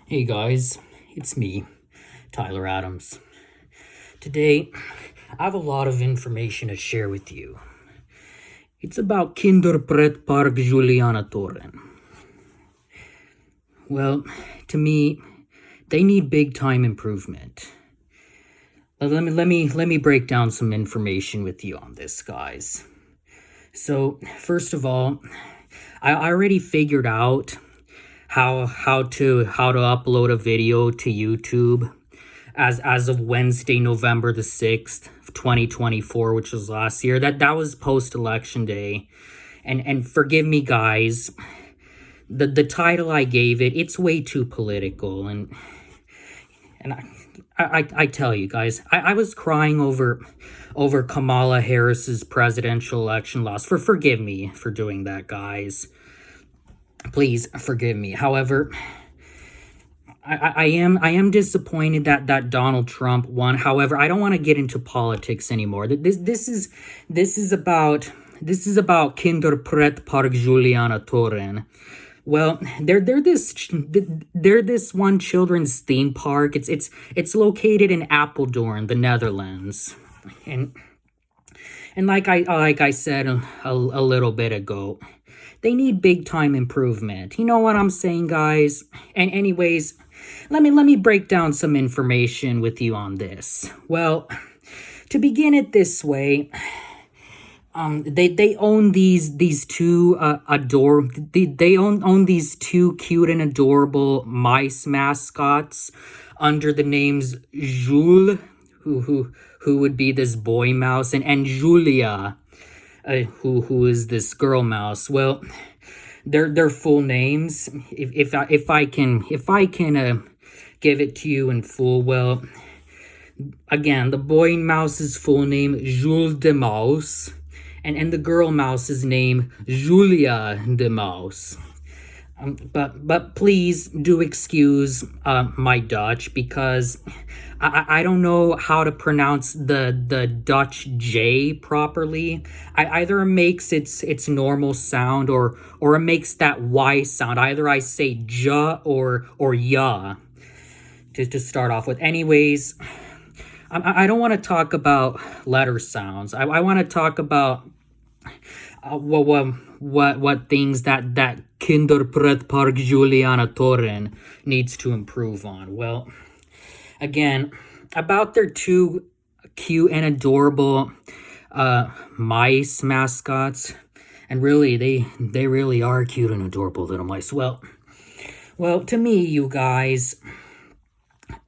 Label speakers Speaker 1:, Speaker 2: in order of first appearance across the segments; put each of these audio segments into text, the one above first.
Speaker 1: Hey guys, it's me, Tyler Adams. Today, I have a lot of information to share with you. It's about Kinderpretpark Julianatoren. Well, to me, they need big time improvement. Let me break down some information with you on this, guys. So, first of all, I already figured out how to upload a video to YouTube as of Wednesday, November the 6th, 2024, which was last year. That was post-election day. And forgive me, guys, the title I gave it, it's way too political. And I tell you guys, I was crying over Kamala Harris's presidential election loss. Forgive me for doing that, guys. Please forgive me. However, I am disappointed that Donald Trump won. However, I don't want to get into politics anymore. This is about Kinderpretpark Julianatoren. Well, they're this one children's theme park. It's located in Apeldoorn, the Netherlands, and like I said a little bit ago, they need big time improvement. You know what I'm saying, guys? And anyways, let me break down some information with you on this. Well, to begin it this way, they own these two they own these two cute and adorable mice mascots under the names Jules, who would be this boy mouse, and Julia, who is this girl mouse. Well, their full names, if I can give it to you in full. Well, again, the boy mouse's full name, Jules de Mouse, and the girl mouse's name, Julia de Mouse. But please do excuse my Dutch, because I don't know how to pronounce the Dutch J properly. Either it makes its normal sound, or it makes that Y sound. Either I say ja or ya to start off with. Anyways, I don't want to talk about letter sounds. I want to talk about what things that Kinderpretpark Julianatoren needs to improve on. Well, again, about their two cute and adorable mice mascots, and really they really are cute and adorable little mice. Well, to me, you guys,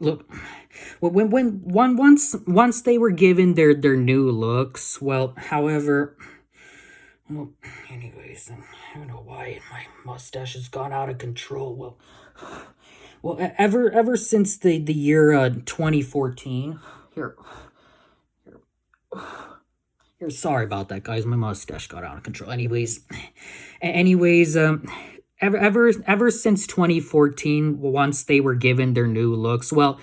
Speaker 1: look, once they were given their new looks, well, however, well, anyways, I don't know why my mustache has gone out of control. Well, ever since the year 2014, here, sorry about that, guys. My mustache got out of control. Anyways, ever since 2014, once they were given their new looks, well,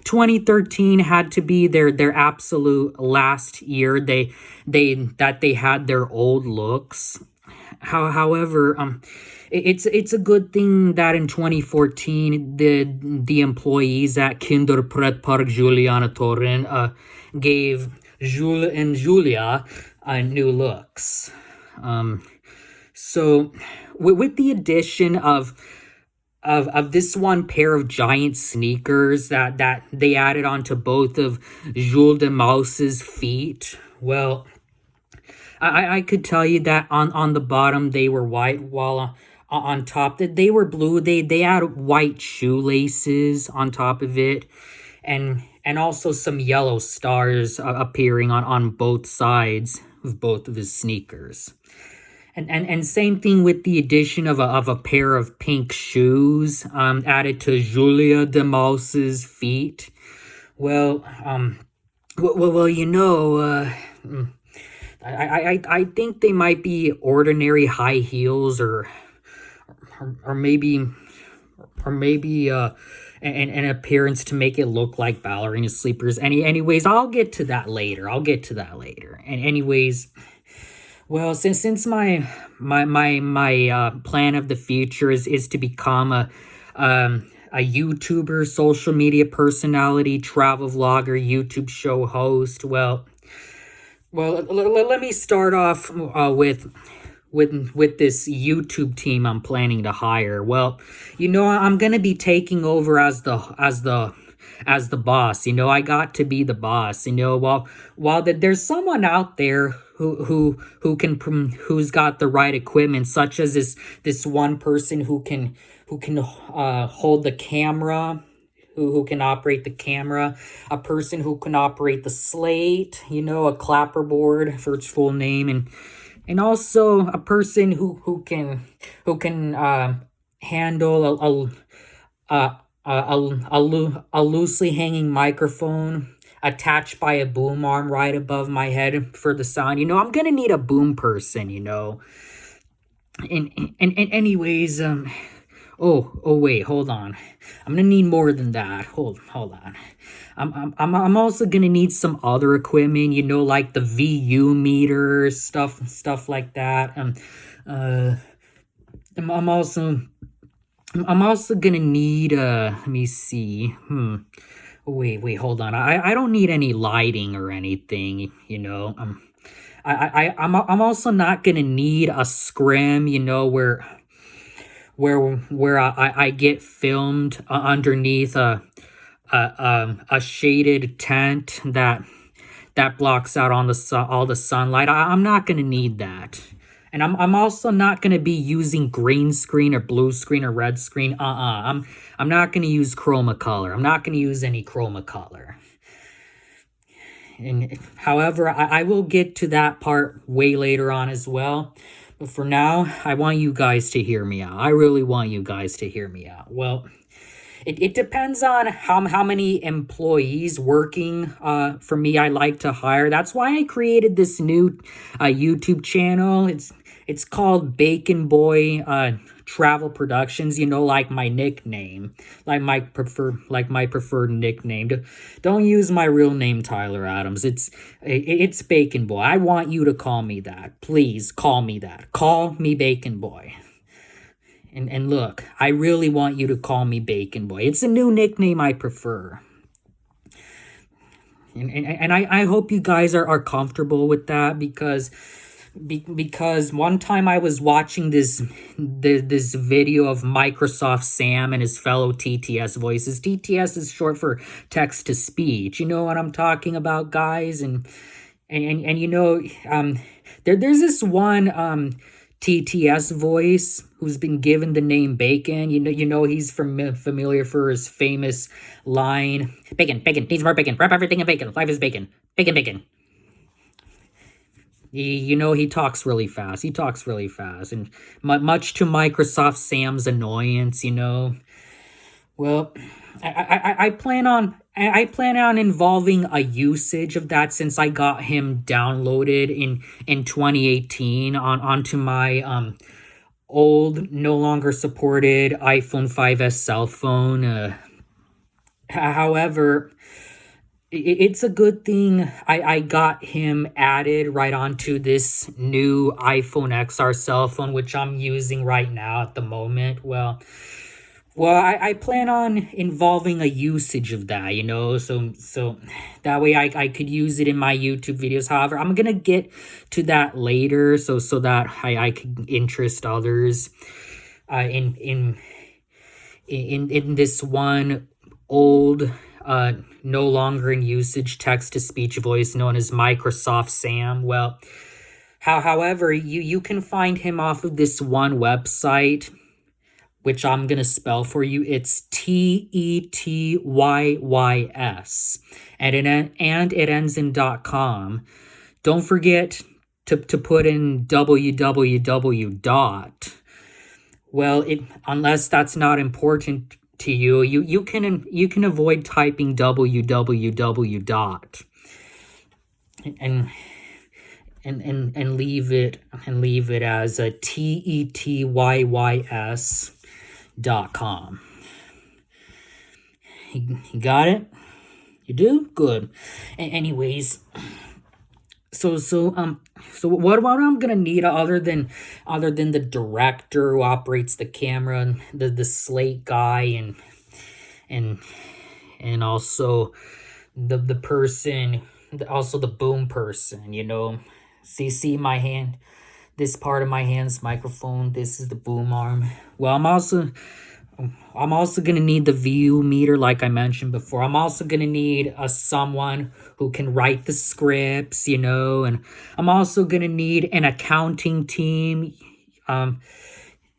Speaker 1: 2013 had to be their absolute last year they had their old looks. However, it's a good thing that in 2014 the employees at Kinderpretpark Julianatoren gave Jules and Julia new looks. So with the addition of this one pair of giant sneakers that they added onto both of Jules de Mouse's feet, well, I could tell you that on the bottom they were white, while on top that they were blue. They had white shoelaces on top of it, and also some yellow stars appearing on both sides of both of his sneakers. And same thing with the addition of a pair of pink shoes added to Julia de Mouse's feet. Well, you know, I think they might be ordinary high heels, or maybe an appearance to make it look like ballerina sleepers. Anyways, I'll get to that later. And anyways, well, since my plan of the future is to become a YouTuber, social media personality, travel vlogger, YouTube show host. Let me start off with this YouTube team I'm planning to hire. Well, I'm gonna be taking over as the boss. I got to be the boss. While there's someone out there who's got the right equipment, such as this one person who can hold the camera, who can operate the camera, a person who can operate the slate, a clapperboard for its full name, and also a person who can handle a loosely hanging microphone attached by a boom arm right above my head for the sound. I'm gonna need a boom person. And anyways, wait, hold on. I'm gonna need more than that. Hold on. I'm also gonna need some other equipment, like the VU meter, stuff like that. I'm also gonna need let me see. Wait, hold on. I don't need any lighting or anything, I'm also not gonna need a scrim, where I get filmed underneath a shaded tent that blocks out on all the sunlight. I'm not gonna need that. And I'm also not gonna be using green screen or blue screen or red screen. I'm not gonna use chroma color. I'm not gonna use any chroma color. And however, I will get to that part way later on as well. But for now, I want you guys to hear me out. I really want you guys to hear me out. Well, it depends on how many employees working for me I like to hire. That's why I created this new YouTube channel. It's called Bacon Boy Travel Productions. Like my nickname, like my preferred nickname. Don't use my real name, Tyler Adams. It's Bacon Boy. I want you to call me that. Please call me that. Call me Bacon Boy. And look, I really want you to call me Bacon Boy. It's a new nickname I prefer. And I hope you guys are comfortable with that, because one time I was watching this video of Microsoft Sam and his fellow TTS voices. TTS is short for text to speech. You know what I'm talking about, guys? And there's this one TTS voice who's been given the name Bacon. He's familiar for his famous line, "Bacon, bacon, needs more bacon. Wrap everything in bacon. Life is bacon. Bacon, bacon." He talks really fast. And much to Microsoft Sam's annoyance. Well, I plan on involving a usage of that, since I got him downloaded in 2018 onto my old, no longer supported iPhone 5S cell phone. However, it's a good thing I got him added right onto this new iPhone XR cell phone, which I'm using right now at the moment. Well, I plan on involving a usage of that, so that way I could use it in my YouTube videos. However, I'm gonna get to that later, so that I could interest others in this one old no longer in usage text-to-speech voice known as Microsoft Sam. Well, however, you can find him off of this one website, which I'm going to spell for you. It's TETYYS, and it ends in .com. Don't forget to put in www dot. Well, unless that's not important to you, you can avoid typing www dot and leave it as a TETYYS.com. You got it? You do? Good. Anyways, so what I'm gonna need other than the director who operates the camera, the slate guy, and also the person, also the boom person, you know. See my hand, this part of my hand's microphone, this is the boom arm. Well, I'm also gonna need the view meter, like I mentioned before. I'm also gonna need someone who can write the scripts, you know, and I'm also gonna need an accounting team, um,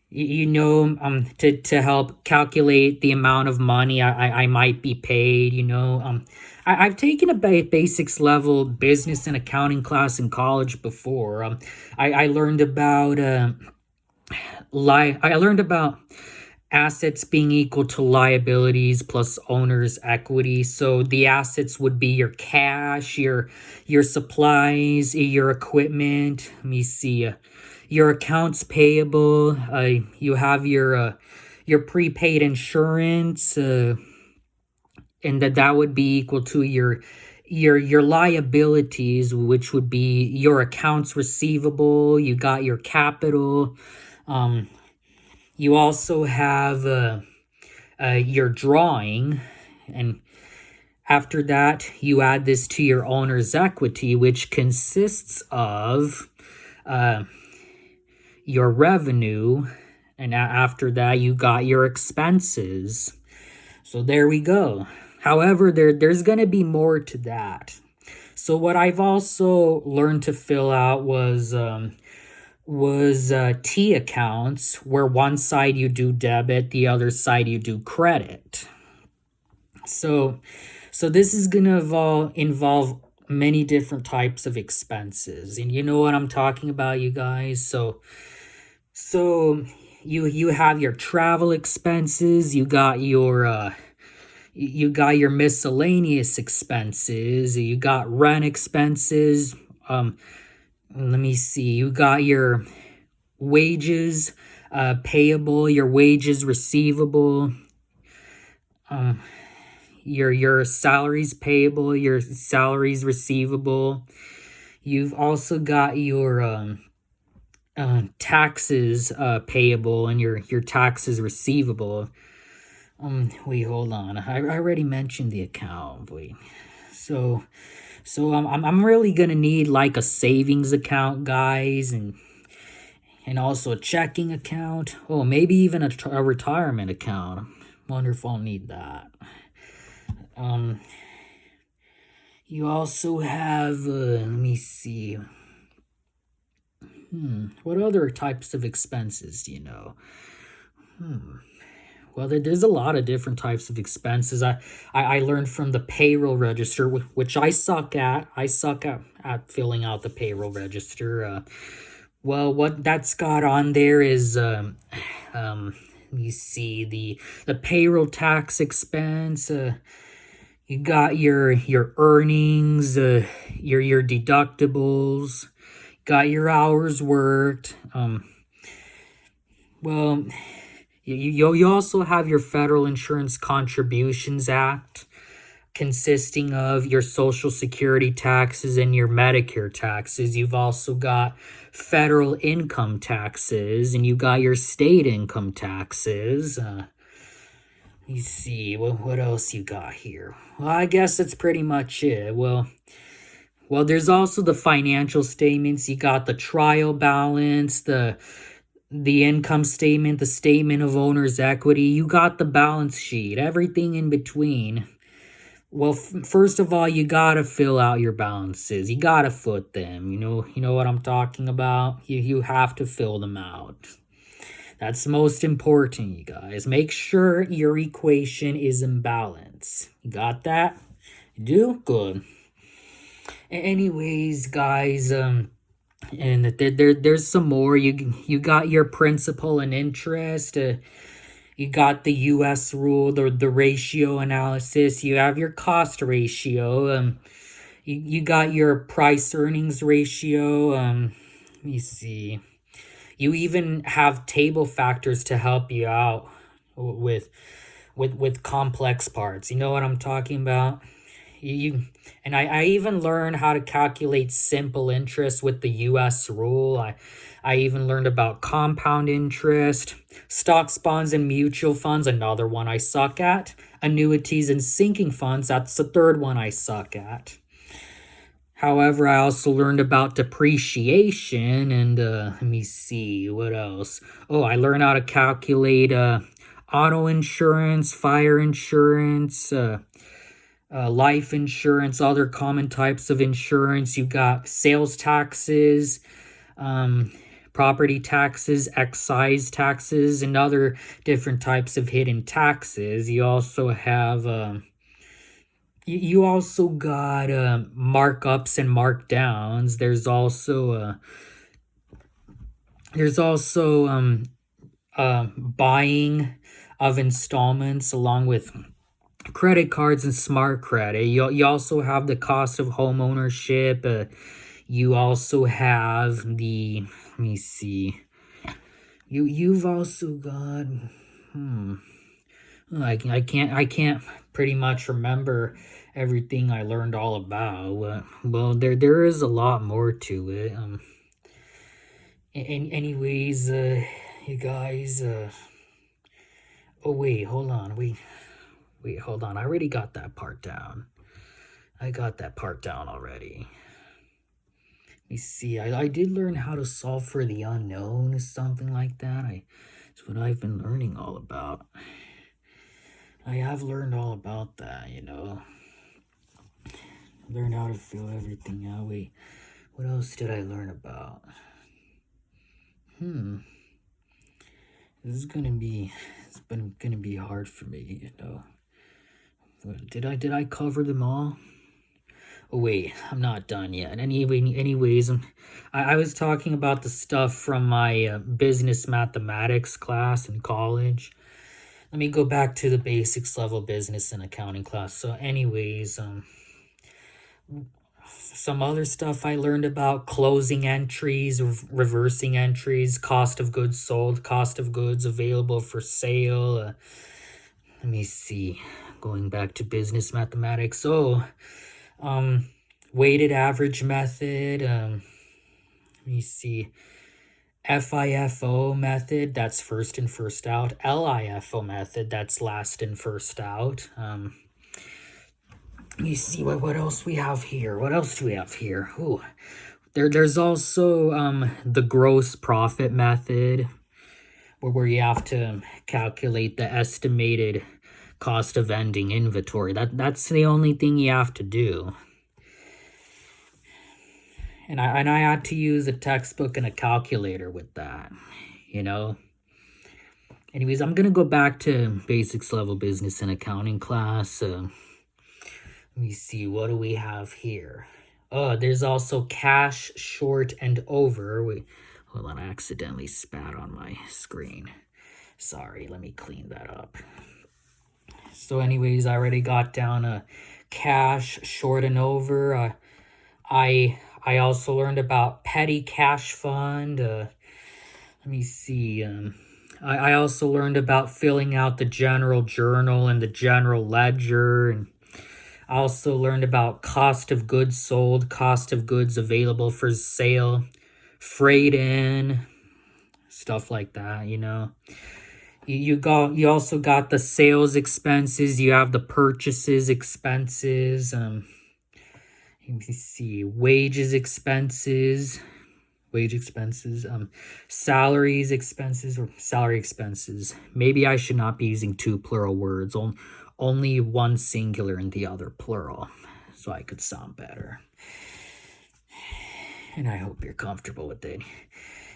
Speaker 1: you know, to help calculate the amount of money I might be paid, you know. I've taken a basics level business and accounting class in college before. I learned about I learned about assets being equal to liabilities plus owner's equity. So the assets would be your cash, your supplies, your equipment. Let me see. Your accounts payable. You have your prepaid insurance, and that would be equal to your liabilities, which would be your accounts receivable. You got your capital. Um, you also have your drawing, and after that you add this to your owner's equity, which consists of your revenue, and after that you got your expenses. So there we go. However, there's going to be more to that. So what I've also learned to fill out was T accounts, where one side you do debit, the other side you do credit. So this is gonna involve many different types of expenses, and you know what I'm talking about, you guys. So you have your travel expenses, you got your miscellaneous expenses, you got rent expenses. Let me see. You got your wages payable, your wages receivable, your salaries payable, your salaries receivable. You've also got your taxes payable and your taxes receivable. Wait, hold on. I already mentioned the account. Wait. So I'm really gonna need like a savings account, guys, and also a checking account. Oh, maybe even a retirement account. Wonder if I'll need that. You also have, let me see. What other types of expenses do you know? Well, there's a lot of different types of expenses. I learned from the payroll register, which I suck at. I suck at filling out the payroll register. Well, what that's got on there is, you see the payroll tax expense. You got your earnings, your deductibles, got your hours worked. Well, you also have your Federal Insurance Contributions Act, consisting of your Social Security taxes and your Medicare taxes. You've also got federal income taxes, and you got your state income taxes. You see, what else you got here? Well, I guess that's pretty much it. Well, there's also the financial statements. You got the trial balance, the income statement, the statement of owner's equity. You got the balance sheet, everything in between. Well, first of all, you gotta fill out your balances. You gotta foot them. You know what I'm talking about. You have to fill them out. That's most important, you guys. Make sure your equation is in balance. You got that? You do? Good. Anyways, guys, and there's some more. You got your principal and interest. You got the U.S. rule, the ratio analysis. You have your cost ratio. You got your price earnings ratio. Let me see. You even have table factors to help you out with complex parts. You know what I'm talking about? I even learned how to calculate simple interest with the US rule. I even learned about compound interest, stocks, bonds, and mutual funds, another one I suck at. Annuities and sinking funds, that's the third one I suck at. However, I also learned about depreciation and let me see, what else? Oh, I learned how to calculate auto insurance, fire insurance, life insurance, other common types of insurance. You got sales taxes, property taxes, excise taxes, and other different types of hidden taxes. You also have you also got markups and markdowns. There's also buying of installments along with credit cards and smart credit. You also have the cost of home ownership. You also have the, let me see. You've also got I can't pretty much remember everything I learned all about. Well, there is a lot more to it. Anyways, you guys. Oh wait, hold on. Wait, hold on. I already got that part down. I got that part down already. Let me see. I did learn how to solve for the unknown or something like that. It's what I've been learning all about. I have learned all about that, you know. Learn how to fill everything out. Wait, what else did I learn about? This is gonna be hard for me, you know. Did I cover them all? Oh wait, I'm not done yet. Anyways, I was talking about the stuff from my business mathematics class in college. Let me go back to the basics level business and accounting class. So anyways, some other stuff I learned about: closing entries, reversing entries, cost of goods sold, cost of goods available for sale. Let me see, going back to business mathematics. So, weighted average method. Let me see. FIFO method, that's first in, first out. LIFO method, that's last in, first out. Let me see what else we have here. What else do we have here? Ooh, there's also the gross profit method, where you have to calculate the estimated cost of ending inventory. That's the only thing you have to do. And I had to use a textbook and a calculator with that, you know. Anyways, I'm gonna go back to basics level business and accounting class. Let me see, what do we have here? Oh, there's also cash, short, and over. Wait, hold on, I accidentally spat on my screen. Sorry, let me clean that up. So anyways, I already got down a cash, short, and over. I also learned about petty cash fund. Let me see. I also learned about filling out the general journal and the general ledger. And I also learned about cost of goods sold, cost of goods available for sale, freight in, stuff like that, you know. You also got the sales expenses. You have the purchases expenses. Let me see, wage expenses, salaries expenses, or salary expenses. Maybe I should not be using two plural words, only one singular and the other plural, so I could sound better. And I hope you're comfortable with it.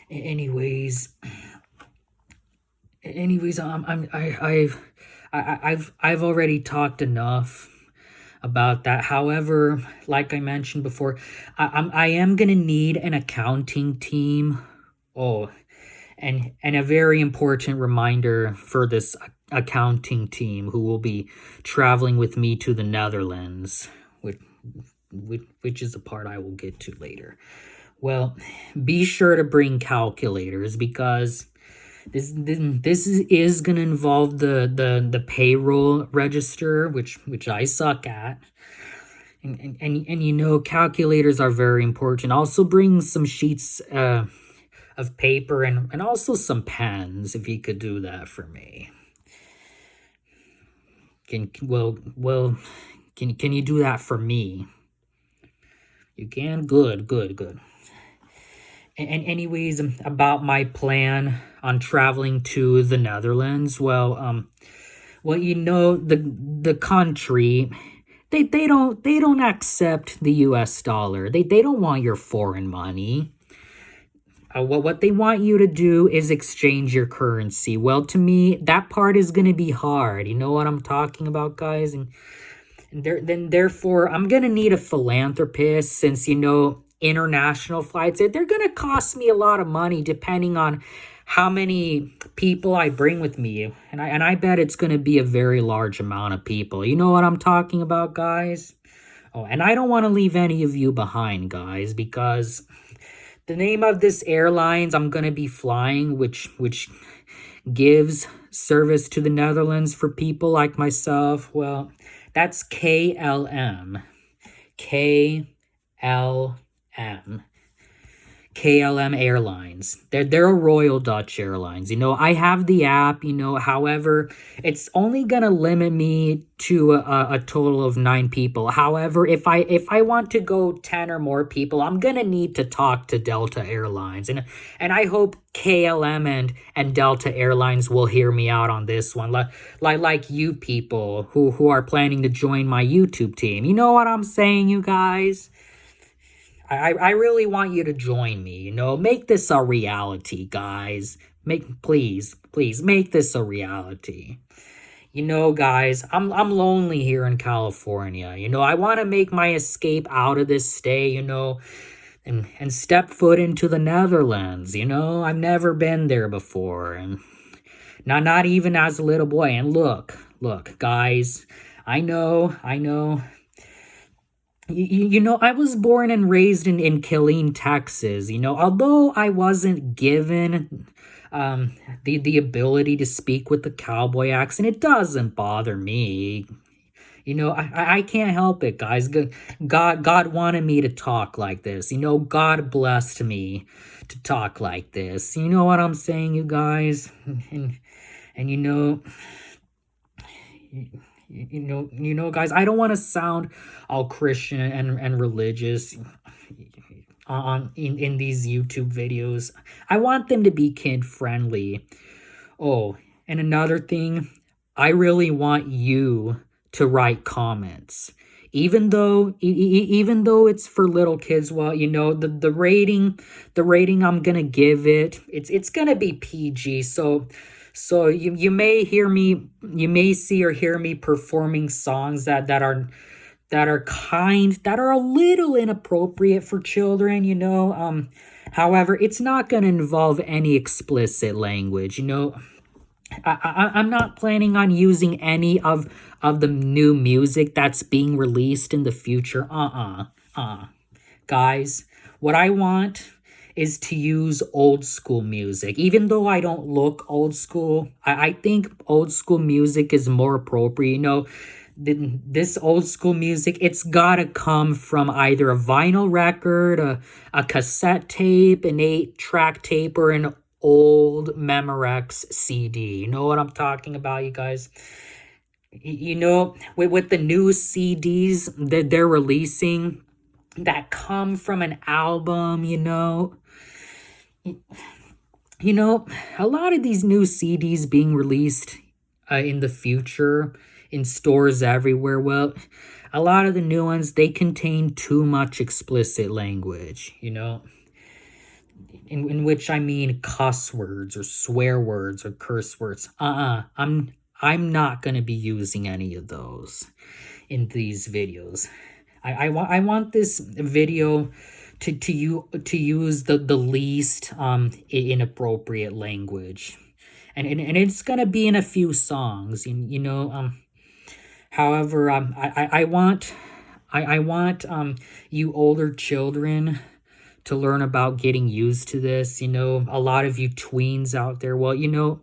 Speaker 1: Anyways, I've already talked enough about that. However, like I mentioned before, I am gonna need an accounting team. Oh, and a very important reminder for this accounting team who will be traveling with me to the Netherlands, which is a part I will get to later. Well, be sure to bring calculators, because this is gonna involve the payroll register, which I suck at. And you know, calculators are very important. Also bring some sheets of paper and also some pens if you could do that for me. Can you do that for me? You can? Good. And anyways, about my plan on traveling to the Netherlands, well, you know, the country, they don't accept the US dollar. They don't want your foreign money. What they want you to do is exchange your currency. Well, to me, that part is gonna be hard. You know what I'm talking about, guys? And therefore, I'm gonna need a philanthropist, since you know international flights, they're gonna cost me a lot of money depending on how many people I bring with me, and I bet it's gonna be a very large amount of people. You know what I'm talking about, guys? Oh, and I don't want to leave any of you behind, guys, because the name of this airlines I'm gonna be flying, which gives service to the Netherlands for people like myself, well, that's KLM. KLM. KLM Airlines. They're a Royal Dutch Airlines. You know, I have the app, you know, however, it's only gonna limit me to a total of 9 people. However, if I want to go 10 or more people, I'm gonna need to talk to Delta Airlines. And I hope KLM and Delta Airlines will hear me out on this one. Like you people who are planning to join my YouTube team. You know what I'm saying, you guys? I really want you to join me, you know, make this a reality, guys. Please make this a reality. You know, guys, I'm lonely here in California. You know, I want to make my escape out of this stay, you know, and step foot into the Netherlands, you know. I've never been there before, and not even as a little boy. And look, guys, I know. You know, I was born and raised in Killeen, Texas. You know, although I wasn't given the ability to speak with the cowboy accent, it doesn't bother me. You know, I can't help it, guys. God wanted me to talk like this. You know, God blessed me to talk like this. You know what I'm saying, you guys? And you know... You know, guys, I don't want to sound all Christian and religious in these YouTube videos. I want them to be kid friendly. Oh, and another thing, I really want you to write comments. Even though it's for little kids, well, you know, the rating I'm gonna give it's gonna be PG. So you may see or hear me performing songs that are a little inappropriate for children, you know. However, it's not going to involve any explicit language, you know. I'm not planning on using any of the new music that's being released in the future. Guys, what I want is to use old school music. Even though I don't look old school, I think old school music is more appropriate. You know, this old school music, it's gotta come from either a vinyl record, a cassette tape, an 8-track tape, or an old Memorex CD. You know what I'm talking about, you guys? You know, with the new CDs that they're releasing that come from an album, you know, a lot of these new CDs being released in the future in stores everywhere, well, a lot of the new ones, they contain too much explicit language, you know, in which I mean cuss words or swear words or curse words. I'm not going to be using any of those in these videos. I want this video to use the least inappropriate language, and it's gonna be in a few songs, you know. However, I want you older children to learn about getting used to this. You know, a lot of you tweens out there, well, you know,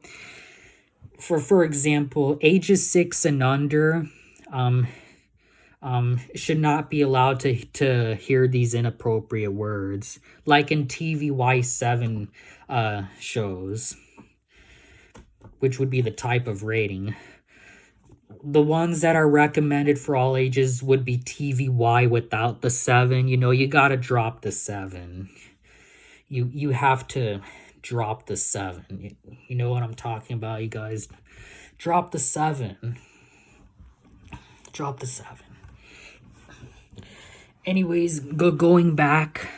Speaker 1: for example, ages 6 and under, should not be allowed to hear these inappropriate words, like in TVY7 shows, which would be the type of rating. The ones that are recommended for all ages would be TVY without the 7. You know, you gotta drop the 7. You have to drop the 7. You know what I'm talking about, you guys. Drop the 7. Drop the 7. Anyways, going back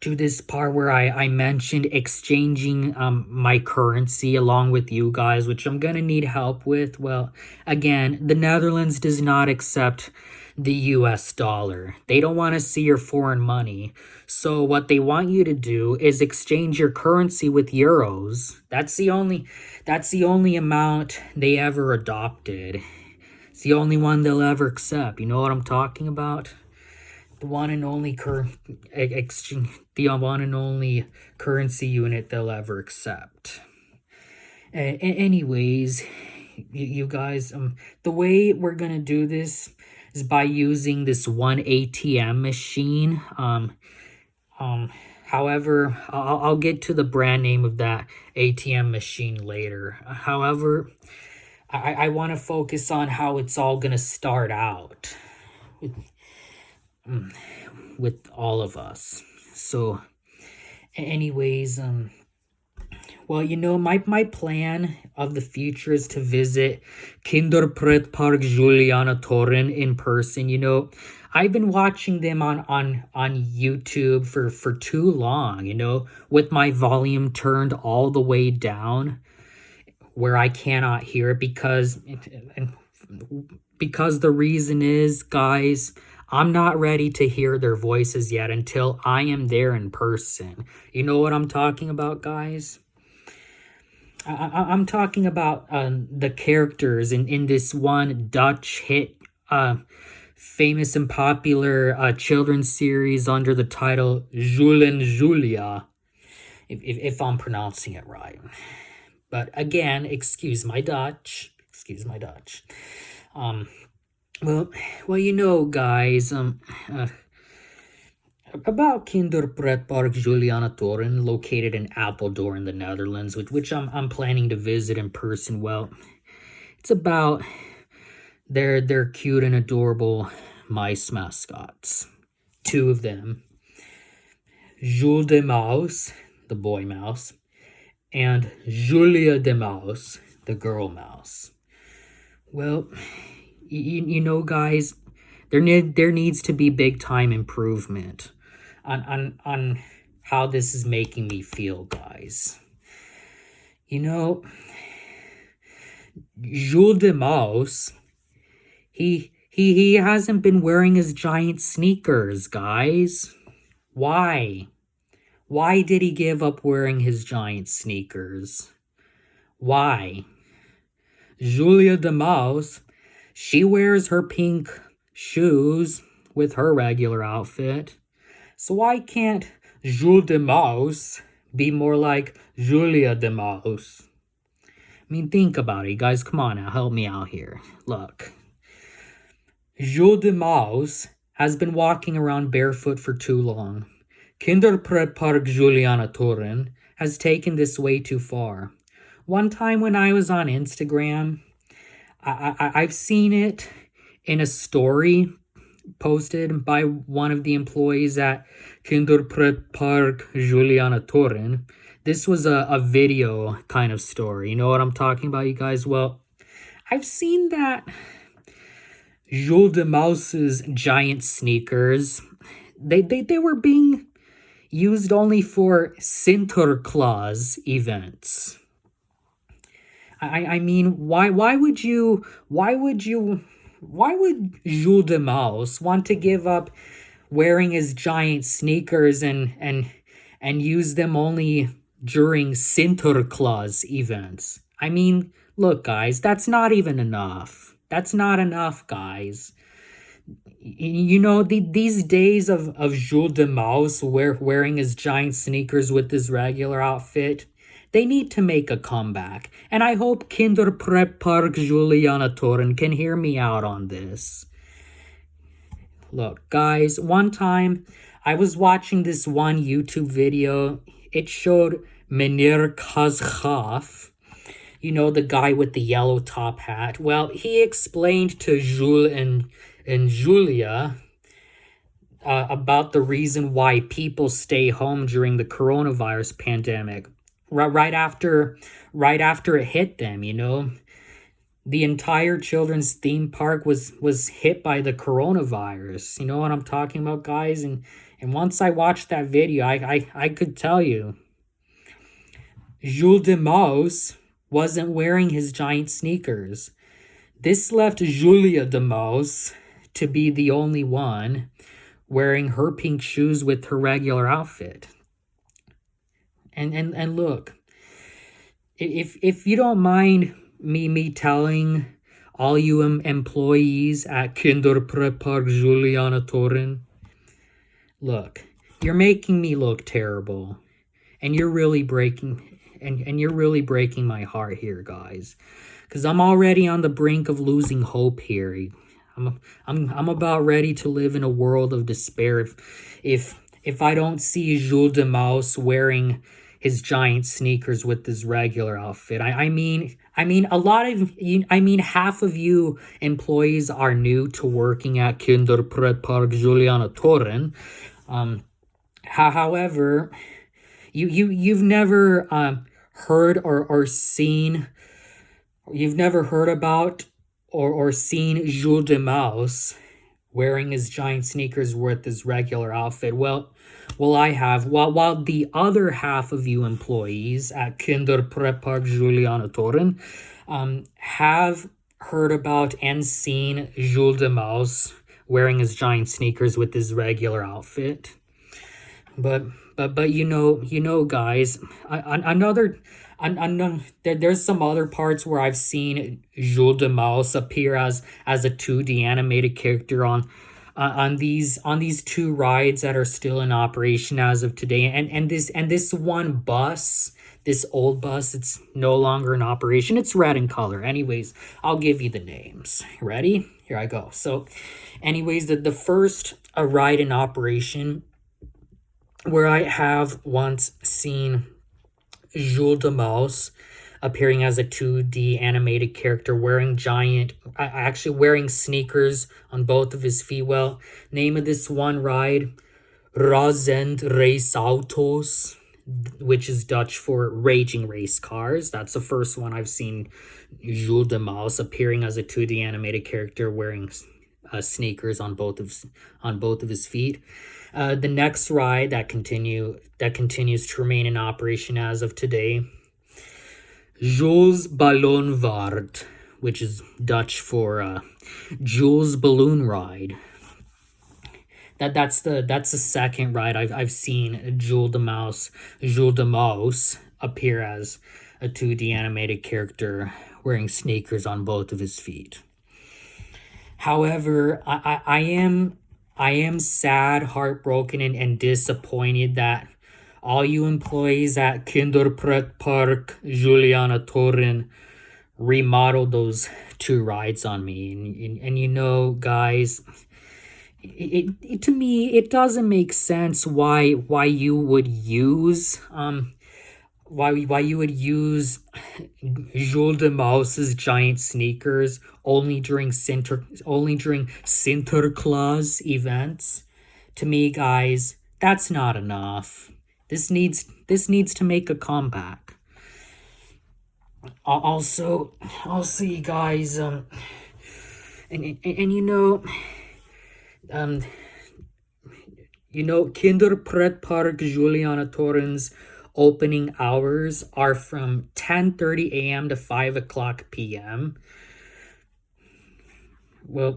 Speaker 1: to this part where I mentioned exchanging my currency along with you guys, which I'm gonna need help with. Well, again, the Netherlands does not accept the US dollar. They don't want to see your foreign money. So what they want you to do is exchange your currency with euros. That's the only amount they ever adopted. It's the only one they'll ever accept. You know what I'm talking about? The one and only currency unit they'll ever accept. Anyways, you guys, the way we're gonna do this is by using this one ATM machine. However, I'll get to the brand name of that ATM machine later. However, I want to focus on how it's all gonna start out with all of us. So anyways, well, you know, my plan of the future is to visit Kinderpretpark Julianatoren in person. You know, I've been watching them on YouTube for too long, you know, with my volume turned all the way down where I cannot hear it because the reason is, guys, I'm not ready to hear their voices yet until I am there in person. You know what I'm talking about, guys? I'm talking about the characters in this one Dutch hit, famous and popular children's series under the title Jules and Julia, if I'm pronouncing it right. But again, excuse my Dutch. Excuse my Dutch. Well, you know, guys, about Kinderpretpark Julianatoren, located in Apeldoorn in the Netherlands, which I'm planning to visit in person. Well, it's about their cute and adorable mice mascots. 2 of them, Jules de Mouse, the boy mouse, and Julia de Mouse, the girl mouse. Well, you know, guys, there needs to be big time improvement on how this is making me feel, guys. You know, Jules de Mouse, he hasn't been wearing his giant sneakers, guys. Why? Why did he give up wearing his giant sneakers? Why? Julia de Mouse, she wears her pink shoes with her regular outfit. So why can't Jules de Mouse be more like Julia de Mouse? I mean, think about it, guys. Come on now, help me out here. Look. Jules de Mouse has been walking around barefoot for too long. Kinderpretpark Julianatoren has taken this way too far. One time when I was on Instagram, I've seen it in a story posted by one of the employees at Kinderpretpark Julianatoren. This was a video kind of story. You know what I'm talking about, you guys? Well, I've seen that Jules de Mouse's giant sneakers, they were being used only for Sinterklaas events. I mean, why would Jules de Mouse want to give up wearing his giant sneakers and use them only during Sinterklaas events? I mean, look, guys, that's not even enough. That's not enough, guys. You know, these days of Jules de Mouse wearing his giant sneakers with his regular outfit, they need to make a comeback. And I hope Kinderpretpark Julianatoren can hear me out on this. Look, guys, one time I was watching this one YouTube video. It showed Meneer Kazkhaf, you know, the guy with the yellow top hat. Well, he explained to Jules and Julia about the reason why people stay home during the coronavirus pandemic. Right after it hit them, you know, the entire children's theme park was hit by the coronavirus. You know what I'm talking about, guys? And once I watched that video, I could tell you, Jules de Maus wasn't wearing his giant sneakers. This left Julia de Maus to be the only one wearing her pink shoes with her regular outfit. And look, if you don't mind me telling all you employees at Kinderpretpark Julianatoren, look, you're making me look terrible, and you're really breaking my heart here, guys, because I'm already on the brink of losing hope here. I'm about ready to live in a world of despair if I don't see Jules de Maus wearing his giant sneakers with his regular outfit. I mean a lot of you, half of you employees are new to working at Kinderpretpark Julianatoren. However, you've never heard or seen, you've never heard about or seen Jules de Maus wearing his giant sneakers with his regular outfit. Well, I have. While the other half of you employees at Kinderpretpark Julianatoren have heard about and seen Jules de Maus wearing his giant sneakers with his regular outfit. But you know, guys, there's some other parts where I've seen Jules de Maus appear as a 2D animated character on these two rides that are still in operation as of today, and this one bus, this old bus, it's no longer in operation. It's red in color. Anyways, I'll give you the names. Ready? Here I go. So, anyways, the first ride in operation where I have once seen Jules de Maus appearing as a 2D animated character wearing wearing sneakers on both of his feet. Well, name of this one ride, Razend Race Autos, which is Dutch for raging race cars. That's the first one I've seen Jules de Maus appearing as a 2D animated character wearing sneakers on both of his feet. The next ride that continues to remain in operation as of today, Jules Ballonvaart, which is Dutch for Jules Balloon Ride. That's the second ride I've seen Jules de Maus appear as a 2D animated character wearing sneakers on both of his feet. However, I am sad, heartbroken, and disappointed that all you employees at Kinderpretpark Julianatoren remodeled those two rides on me. And you know, guys, it to me, it doesn't make sense why you would use why you would use Jules de Maus's giant sneakers only during Sinterklaas events. To me, guys, that's not enough. This needs to make a comeback. Also, you guys, and you know, Kinderpretpark Julianatoren's opening hours are from 10:30 a.m. to 5 o'clock p.m. Well,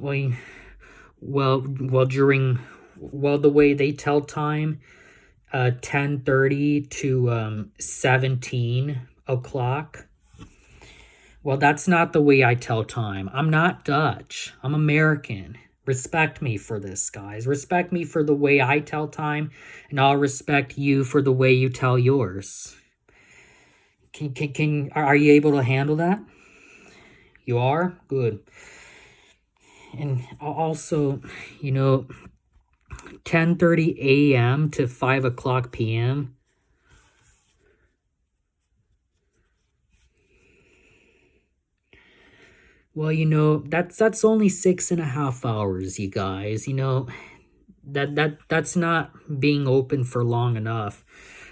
Speaker 1: the way they tell time, 10:30 to 17 o'clock. Well, that's not the way I tell time. I'm not Dutch. I'm American. Respect me for this, guys. Respect me for the way I tell time, and I'll respect you for the way you tell yours. Are you able to handle that? You are? Good. And also, you know, 10:30 a.m. to 5 o'clock p.m. Well, you know, that's only 6.5 hours, you guys. You know, that's not being open for long enough.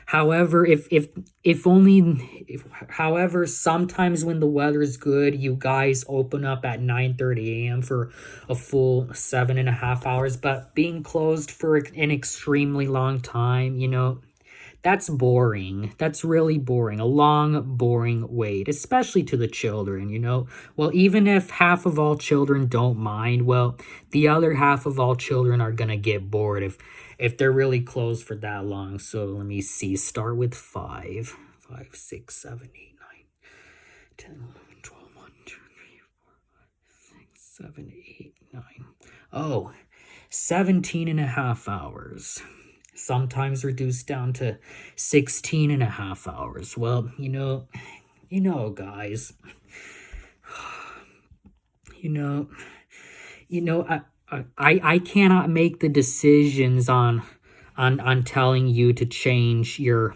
Speaker 1: However, if only if, however, sometimes when the weather is good, you guys open up at 9:30 a.m. for a full 7.5 hours. But being closed for an extremely long time, you know, that's boring. That's really boring. A long, boring wait, especially to the children, you know? Well, even if half of all children don't mind, well, the other half of all children are gonna get bored if they're really closed for that long. So let me see. Start with 5. 5, 6, 7, 8, 9, 10, 11, 12, 1, 2, 3, 4, 5, 6, 7, 8, 9. Oh, 17.5 hours, sometimes reduced down to 16.5 hours. Well, guys, you know, I cannot make the decisions on telling you to change your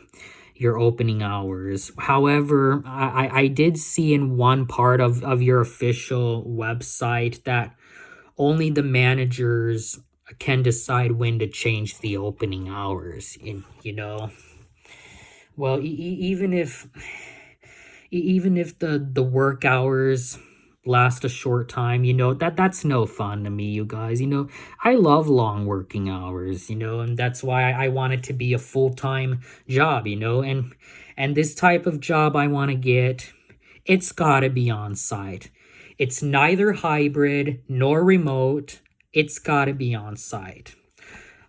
Speaker 1: opening hours. However, I did see in one part of your official website that only the managers can decide when to change the opening hours. And well, even if the work hours last a short time, that's no fun to me, you guys. I love long working hours, and that's why I want it to be a full-time job, and this type of job I want to get, it's got to be on site. It's neither hybrid nor remote. It's got to be on site.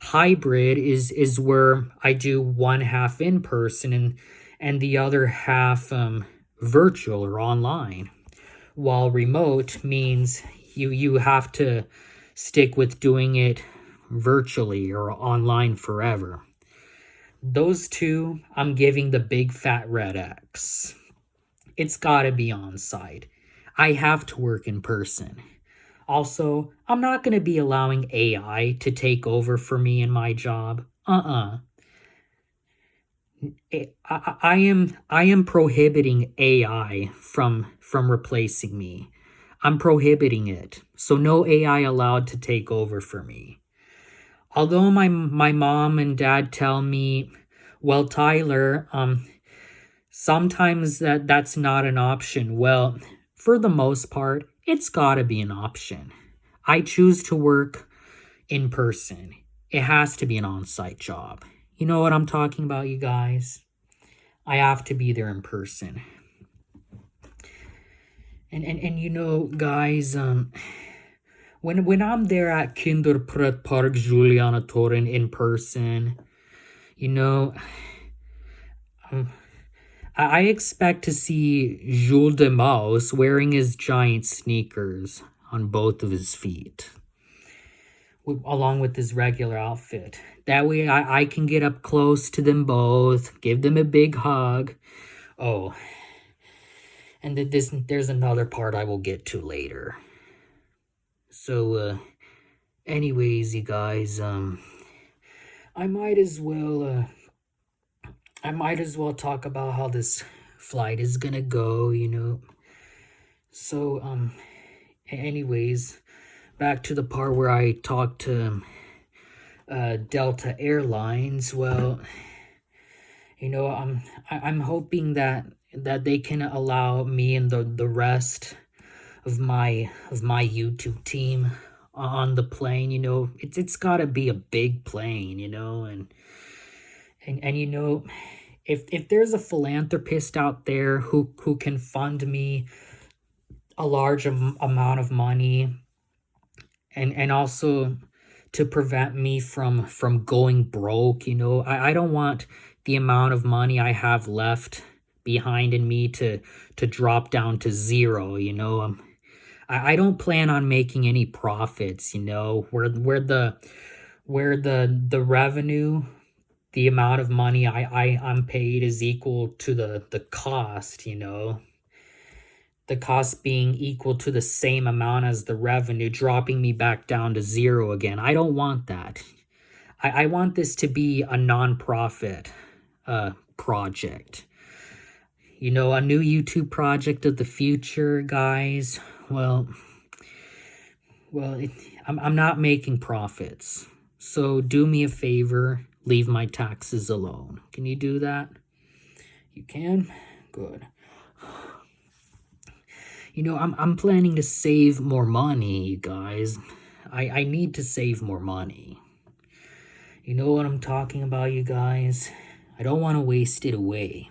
Speaker 1: Hybrid is where I do one half in person and the other half virtual or online. While remote means you have to stick with doing it virtually or online forever. Those two, I'm giving the big fat red X. It's gotta be on site. I have to work in person. Also, I'm not going to be allowing AI to take over for me in my job. I am prohibiting AI from replacing me. I'm prohibiting it. So no AI allowed to take over for me. Although my mom and dad tell me, well, Tyler, sometimes that's not an option. Well, for the most part, it's got to be an option. I choose to work in person. It has to be an on-site job. You know what I'm talking about, you guys? I have to be there in person. And guys, when I'm there at Kinderpretpark Julianatoren in person, I expect to see Jules de Maus wearing his giant sneakers on both of his feet, along with his regular outfit. That way I can get up close to them both, give them a big hug. Oh, and there's another part I will get to later. So, anyways, you guys, I might as well talk about how this flight is gonna go, So, anyways, back to the part where I talked to Delta Airlines. Well, I'm hoping that they can allow me and the rest of my YouTube team on the plane. It's got to be a big plane, and if there's a philanthropist out there who can fund me a large amount of money and also to prevent me from going broke, I don't want the amount of money I have left behind in me to drop down to zero. I don't plan on making any profits, where the revenue, the amount of money I'm paid is equal to the cost, the cost being equal to the same amount as the revenue, dropping me back down to zero again. I don't want that. I want this to be a nonprofit project. You know, a new YouTube project of the future, guys. Well, I'm not making profits. So do me a favor, leave my taxes alone. Can you do that? You can? Good. You know, I'm planning to save more money, you guys. I need to save more money. You know what I'm talking about, you guys? I don't want to waste it away.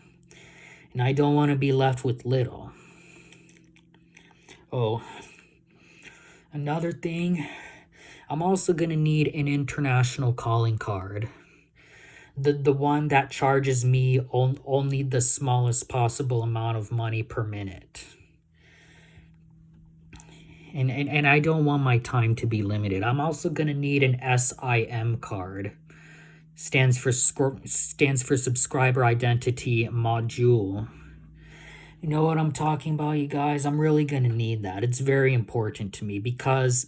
Speaker 1: And I don't want to be left with little. Oh, another thing, I'm also going to need an international calling card. The one that charges me only the smallest possible amount of money per minute. And I don't want my time to be limited. I'm also going to need an SIM card. Stands for subscriber identity module. You know what I'm talking about, you guys? I'm really going to need that. It's very important to me because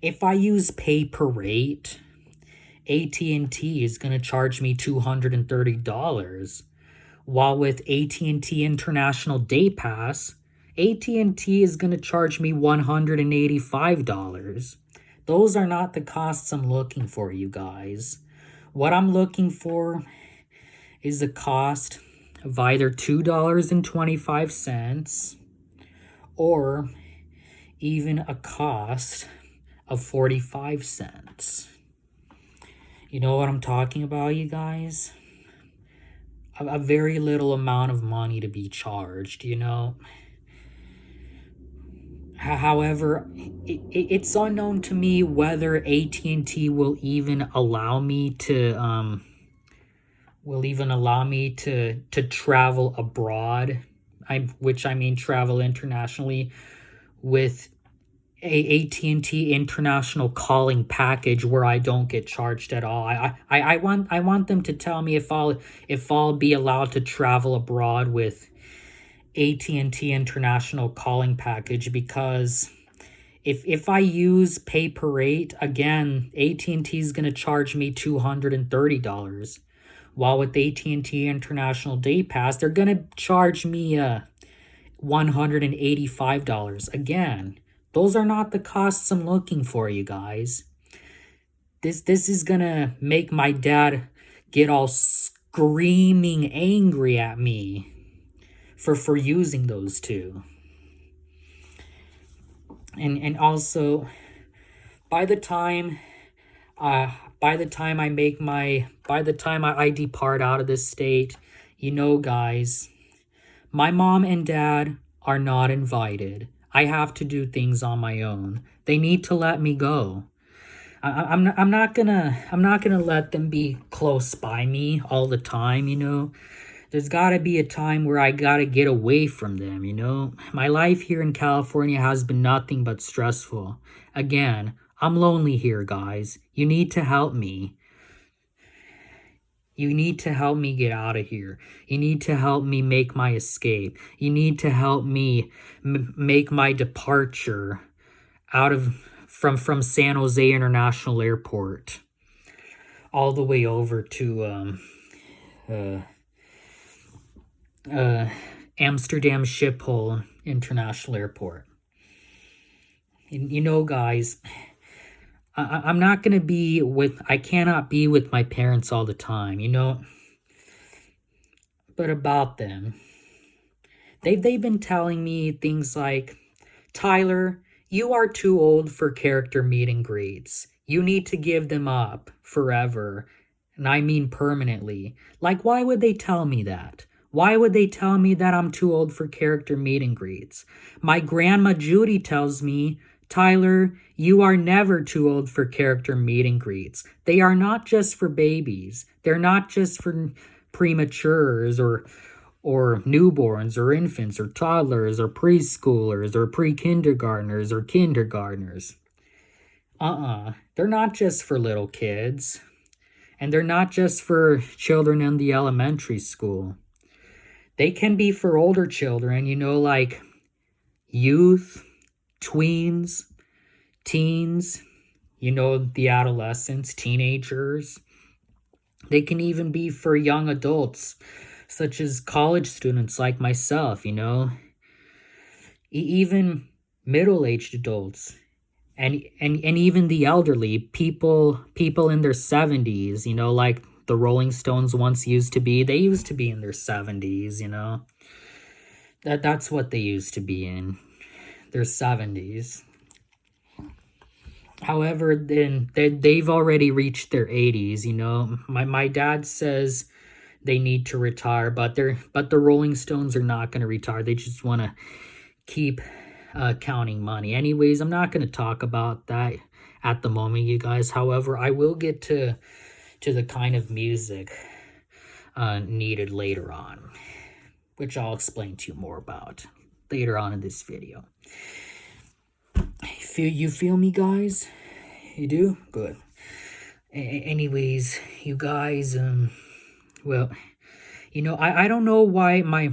Speaker 1: if I use pay per rate, AT&T is going to charge me $230, while with AT&T International Day Pass, AT&T is going to charge me $185. Those are not the costs I'm looking for, you guys. What I'm looking for is a cost of either $2.25 or even a cost of 45 cents. You know what I'm talking about, you guys? A very little amount of money to be charged, you know? However, it's unknown to me whether AT&T will even allow me to travel abroad, which I mean travel internationally, with a AT&T international calling package where I don't get charged at all. I want them to tell me if I'll be allowed to travel abroad with AT&T international calling package, because if I use pay per rate, again, AT&T is going to charge me $230, while with AT&T international day pass they're going to charge me $185. Again, those are not the costs I'm looking for, you guys. This is going to make my dad get all screaming angry at me for using those two. And also, by the time I depart out of this state, you know, guys, my mom and dad are not invited. I have to do things on my own. They need to let me go. I'm not gonna let them be close by me all the time, you know. There's gotta be a time where I gotta get away from them, you know. My life here in California has been nothing but stressful. Again, I'm lonely here, guys. You need to help me. You need to help me get out of here. You need to help me make my escape. You need to help me make my departure from San Jose International Airport all the way over to Amsterdam Schiphol International Airport. You know, guys, I'm not going to be I cannot be with my parents all the time, you know. But about them, they've been telling me things like, Tyler, you are too old for character meet and greets. You need to give them up forever. And I mean permanently. Like, why would they tell me that? Why would they tell me that I'm too old for character meet and greets? My grandma Judy tells me, Tyler, you are never too old for character meet and greets. They are not just for babies. They're not just for prematures or newborns or infants or toddlers or preschoolers or pre-kindergartners or kindergartners. They're not just for little kids. And they're not just for children in the elementary school. They can be for older children, you know, like youth, tweens, teens, the adolescents, teenagers. They can even be for young adults, such as college students like myself, even middle-aged adults, and even the elderly, people in their 70s, like the Rolling Stones once used to be. They used to be in their 70s, That's what they used to be in, their 70s. However, then they've already reached their 80s, My dad says they need to retire, but the Rolling Stones are not going to retire. They just want to keep counting money. Anyways, I'm not going to talk about that at the moment, you guys. However, I will get to the kind of music needed later on, which I'll explain to you more about later on in this video. You feel me, guys? You do? Good. Anyways, you guys, well, I don't know why my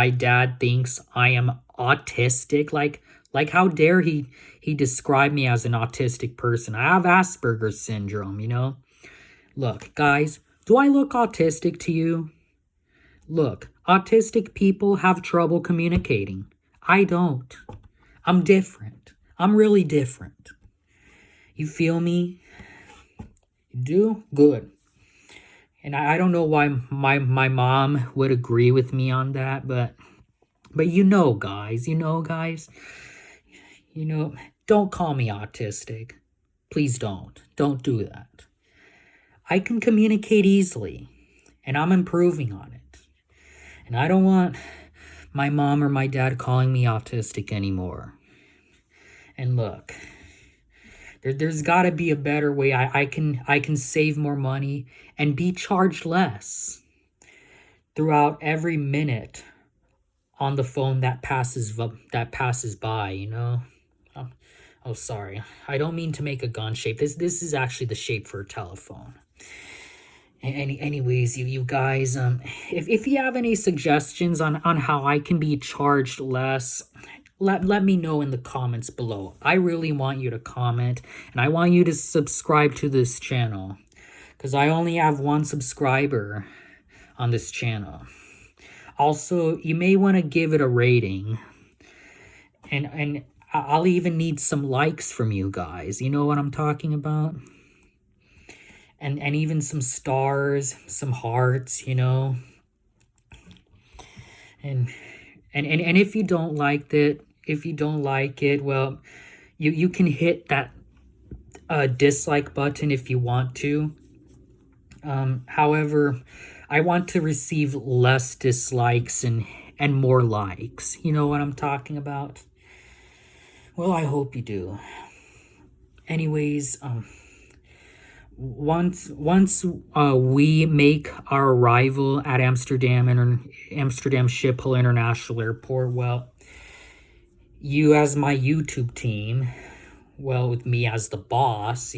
Speaker 1: dad thinks I am autistic. Like how dare he describe me as an autistic person? I have Asperger's syndrome, Look, guys, do I look autistic to you? Look, autistic people have trouble communicating. I don't. I'm different. I'm really different. You feel me? You do? Good. And I don't know why my mom would agree with me on that, but guys, don't call me autistic. Please don't. Don't do that. I can communicate easily, and I'm improving on it. And I don't want my mom or my dad calling me autistic anymore. And look, there's got to be a better way. I can save more money and be charged less throughout every minute on the phone that passes by. Oh, sorry. I don't mean to make a gun shape. This is actually the shape for a telephone. Anyways, you guys, if you have any suggestions on how I can be charged less, let me know in the comments below. I really want you to comment, and I want you to subscribe to this channel, because I only have one subscriber on this channel. Also, you may want to give it a rating, and I'll even need some likes from you guys. You know what I'm talking about? And even some stars, some hearts, And if you don't like it, well, you can hit that dislike button if you want to. However, I want to receive less dislikes and more likes. You know what I'm talking about? Well, I hope you do. Anyways, once we make our arrival at Amsterdam Schiphol International Airport, well, you as my YouTube team, well, with me as the boss,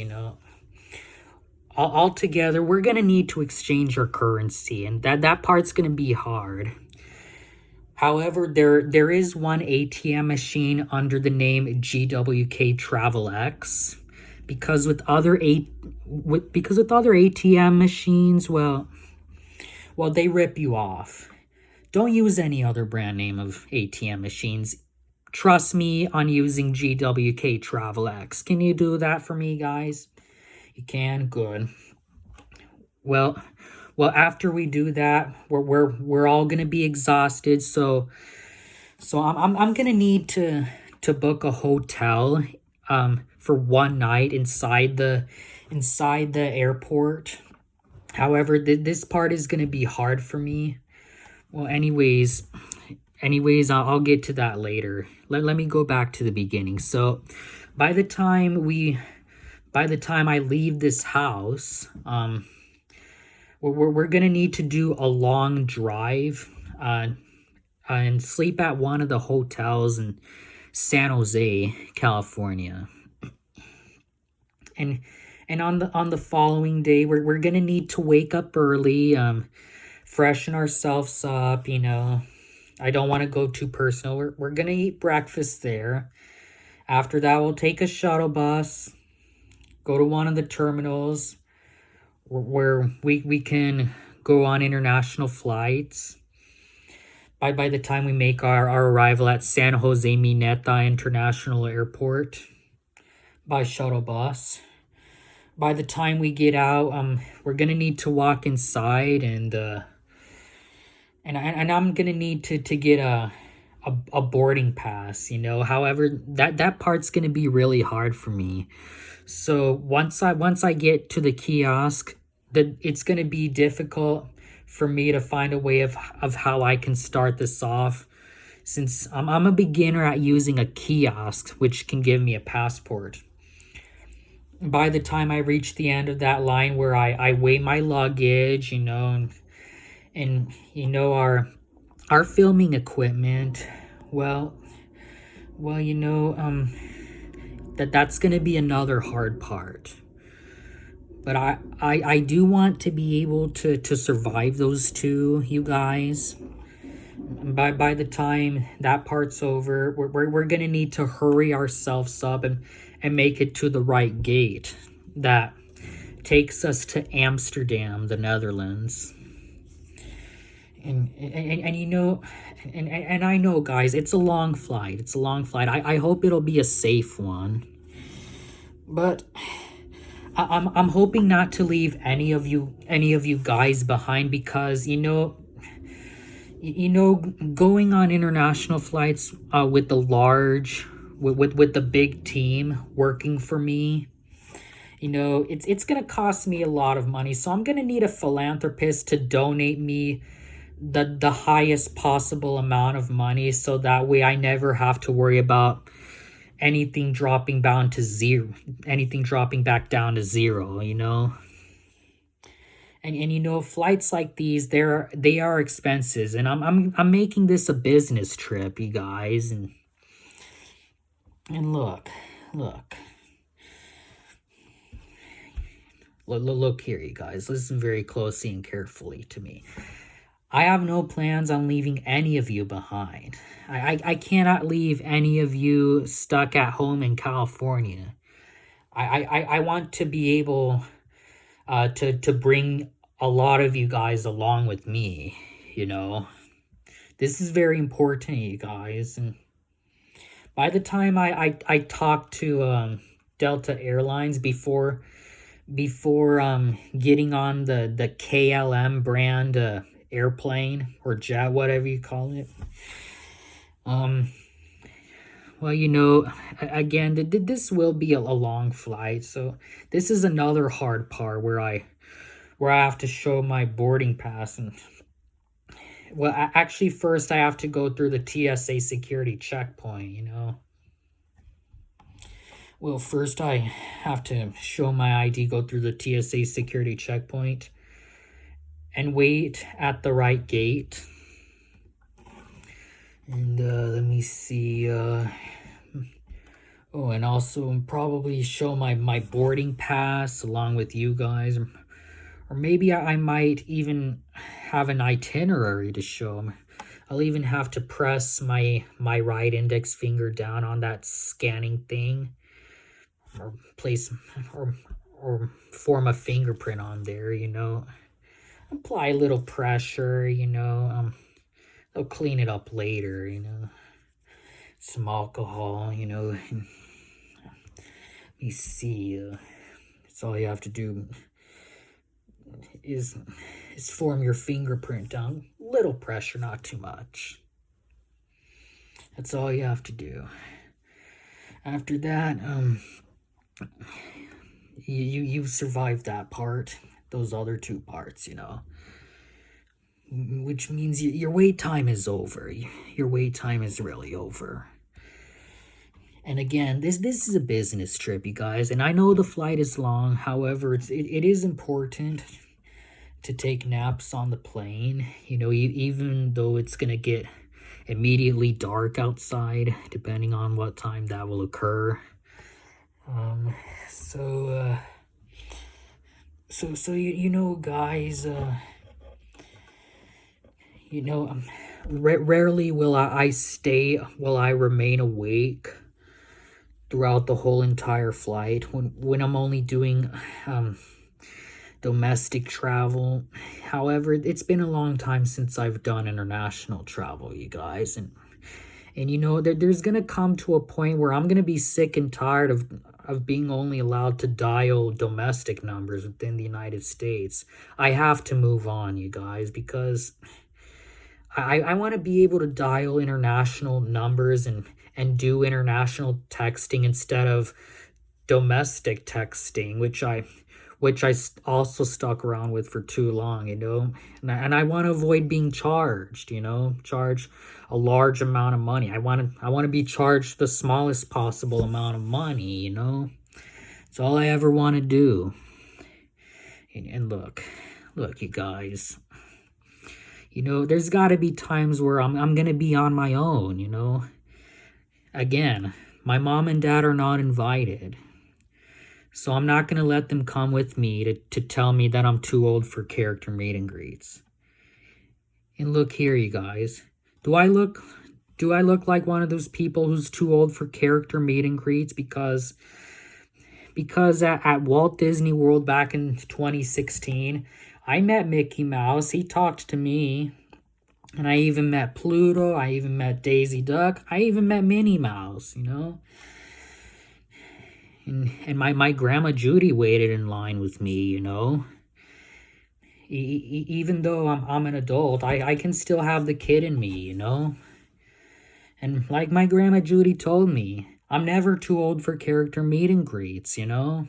Speaker 1: all together, we're gonna need to exchange our currency, and that part's gonna be hard. However, there is one ATM machine under the name GWK TravelX. Because with other ATM machines, well, they rip you off. Don't use any other brand name of ATM machines. Trust me on using GWK TravelX. Can you do that for me, guys? You can? Good. Well, after we do that, we're all gonna be exhausted. So I'm gonna need to book a hotel for one night inside the airport. However, this part is gonna be hard for me. Well, anyways, I'll get to that later. Let me go back to the beginning. So, by the time I leave this house, we're gonna need to do a long drive, and sleep at one of the hotels in San Jose, California. And on the following day, we're gonna need to wake up early, freshen ourselves up, I don't want to go too personal. We're gonna eat breakfast there. After that, we'll take a shuttle bus, go to one of the terminals where we can go on international flights. By the time we make our arrival at San Jose Mineta International Airport by shuttle bus, by the time we get out, we're gonna need to walk inside, and I'm gonna need to get a boarding pass. However, that part's gonna be really hard for me. So once I get to the kiosk, it's gonna be difficult for me to find a way of how I can start this off, since I'm a beginner at using a kiosk, which can give me a passport. By the time I reach the end of that line where I weigh my luggage, and our filming equipment, well, that's gonna be another hard part. But I do want to be able to survive those two, you guys. By the time that part's over, we're gonna need to hurry ourselves up and make it to the right gate that takes us to Amsterdam, the Netherlands. And I know, guys, it's a long flight. I hope it'll be a safe one. But I'm hoping not to leave any of you guys behind, because going on international flights with the big team working for me, it's gonna cost me a lot of money. So I'm gonna need a philanthropist to donate me the highest possible amount of money, so that way I never have to worry about anything dropping back down to zero. And flights like these, they are expenses, and I'm making this a business trip, you guys. And look here, you guys. Listen very closely and carefully to me. I have no plans on leaving any of you behind. I cannot leave any of you stuck at home in California. I want to be able to bring a lot of you guys along with me. This is very important, you guys. And by the time I talked to Delta Airlines before getting on the KLM brand airplane or jet, whatever you call it, well, again, this will be a long flight, so this is another hard part where I have to show my boarding pass. And actually, first I have to go through the TSA security checkpoint. Well, first I have to show my ID, go through the TSA security checkpoint, and wait at the right gate. And let me see. And also probably show my boarding pass along with you guys. Or maybe I might even have an itinerary to show them. I'll even have to press my right index finger down on that scanning thing, or place or form a fingerprint on there. Apply a little pressure. They'll clean it up later. Some alcohol. Let me see. That's all you have to do. Is form your fingerprint down. Little pressure, not too much. That's all you have to do. After that, you've survived that part. Those other two parts, which means your wait time is over. Your wait time is really over. And again, this is a business trip, you guys, and I know the flight is long. However, it is important to take naps on the plane, even though it's gonna get immediately dark outside, depending on what time that will occur. So guys, Rarely will I remain awake throughout the whole entire flight when I'm only doing domestic travel. However, it's been a long time since I've done international travel, you guys, and you know, there's gonna come to a point where I'm gonna be sick and tired of being only allowed to dial domestic numbers within the United States. I have to move on, you guys, because I want to be able to dial international numbers and do international texting instead of domestic texting, which I also stuck around with for too long, you know. And I want to avoid being charged, you know, charge a large amount of money. I want to be charged the smallest possible amount of money, you know. It's all I ever want to do. And look, you guys. You know, there's got to be times where I'm going to be on my own, you know. Again, my mom and dad are not invited. So I'm not going to let them come with me to tell me that I'm too old for character meet and greets. And look here, you guys. Do I look like one of those people who's too old for character meet and greets because at Walt Disney World back in 2016, I met Mickey Mouse. He talked to me. And I even met Pluto. I even met Daisy Duck. I even met Minnie Mouse, you know. And my grandma Judy waited in line with me, you know. Even though I'm an adult, I can still have the kid in me, you know. And like my grandma Judy told me, I'm never too old for character meet and greets, you know.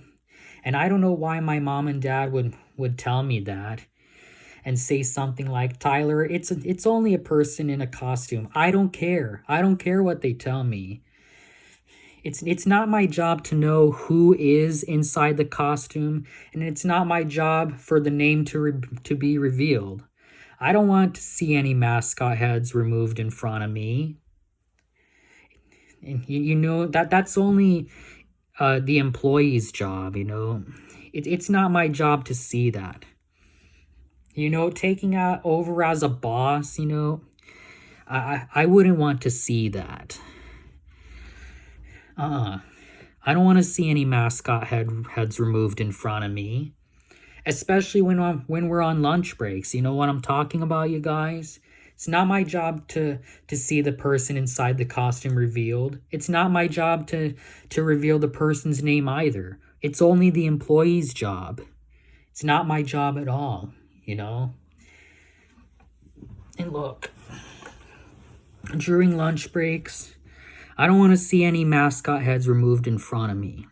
Speaker 1: And I don't know why my mom and dad would tell me that and say something like, Tyler, it's only a person in a costume. I don't care. I don't care what they tell me. It's not my job to know who is inside the costume, and it's not my job for the name to be revealed. I don't want to see any mascot heads removed in front of me. And you know, that's only the employee's job, you know. It's not my job to see that. You know, taking over as a boss, you know, I wouldn't want to see that. I don't want to see any mascot heads removed in front of me. Especially when we're on lunch breaks. You know what I'm talking about, you guys? It's not my job to see the person inside the costume revealed. It's not my job to reveal the person's name either. It's only the employee's job. It's not my job at all, you know? And look, during lunch breaks, I don't want to see any mascot heads removed in front of me.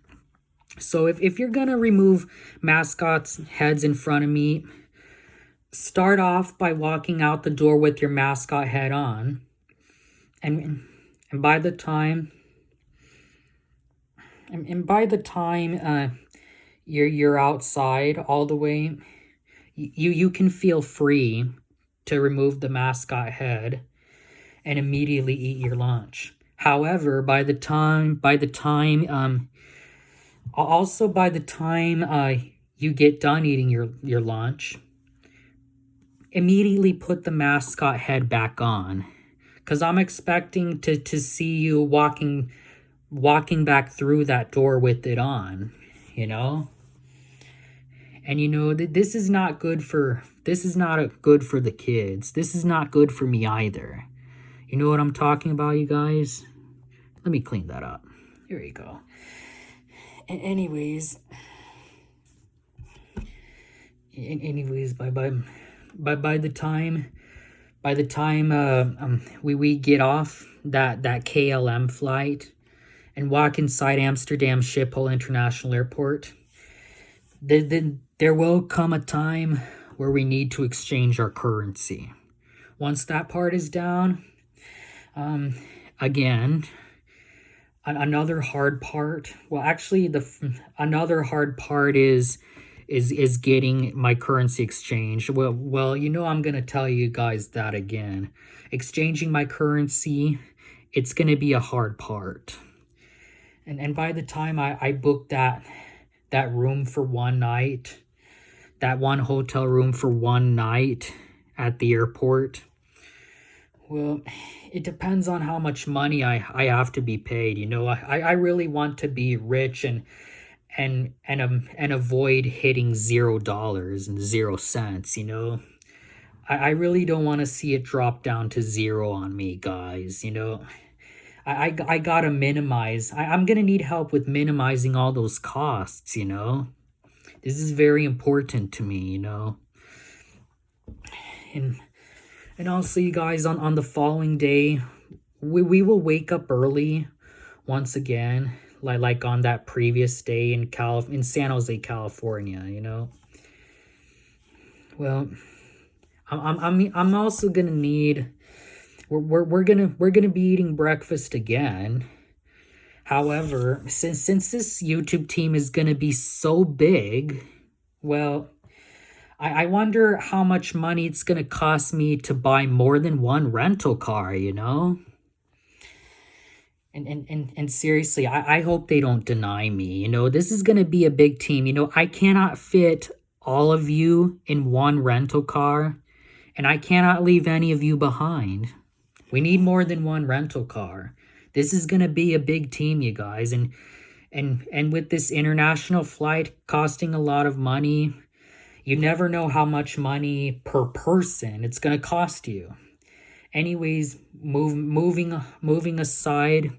Speaker 1: So if you're going to remove mascots' heads in front of me, start off by walking out the door with your mascot head on. And by the time you're outside all the way, you can feel free to remove the mascot head and immediately eat your lunch. However, by the time you get done eating your lunch, immediately put the mascot head back on, because I'm expecting to see you walking back through that door with it on, you know. And you know, this is not good for the kids. This is not good for me either. You know what I'm talking about, you guys? Let me clean that up. Here you go. Anyways, by the time we get off that KLM flight and walk inside Amsterdam Schiphol International Airport, there will come a time where we need to exchange our currency. Once that part is down, again, another hard part. Well, actually, another hard part is getting my currency exchanged. Well, you know, I'm gonna tell you guys that again. Exchanging my currency, it's gonna be a hard part. And by the time I booked that room for one night, that one hotel room for one night at the airport, Well, it depends on how much money I have to be paid. You know, I really want to be rich and avoid hitting $0 and 0 cents. You know, I really don't want to see it drop down to zero on me, guys. You know, I gotta minimize. I'm gonna need help with minimizing all those costs. You know, this is very important to me. You know, and and also, you guys, on the following day, we will wake up early once again, like on that previous day in San Jose, California. You know, well, I'm also gonna need. We're gonna be eating breakfast again. However, since this YouTube team is gonna be so big, well, I wonder how much money it's gonna cost me to buy more than one rental car, you know? And seriously, I hope they don't deny me. You know, this is gonna be a big team. You know, I cannot fit all of you in one rental car, and I cannot leave any of you behind. We need more than one rental car. This is gonna be a big team, you guys, and with this international flight costing a lot of money, you never know how much money per person it's gonna cost you. Anyways, moving aside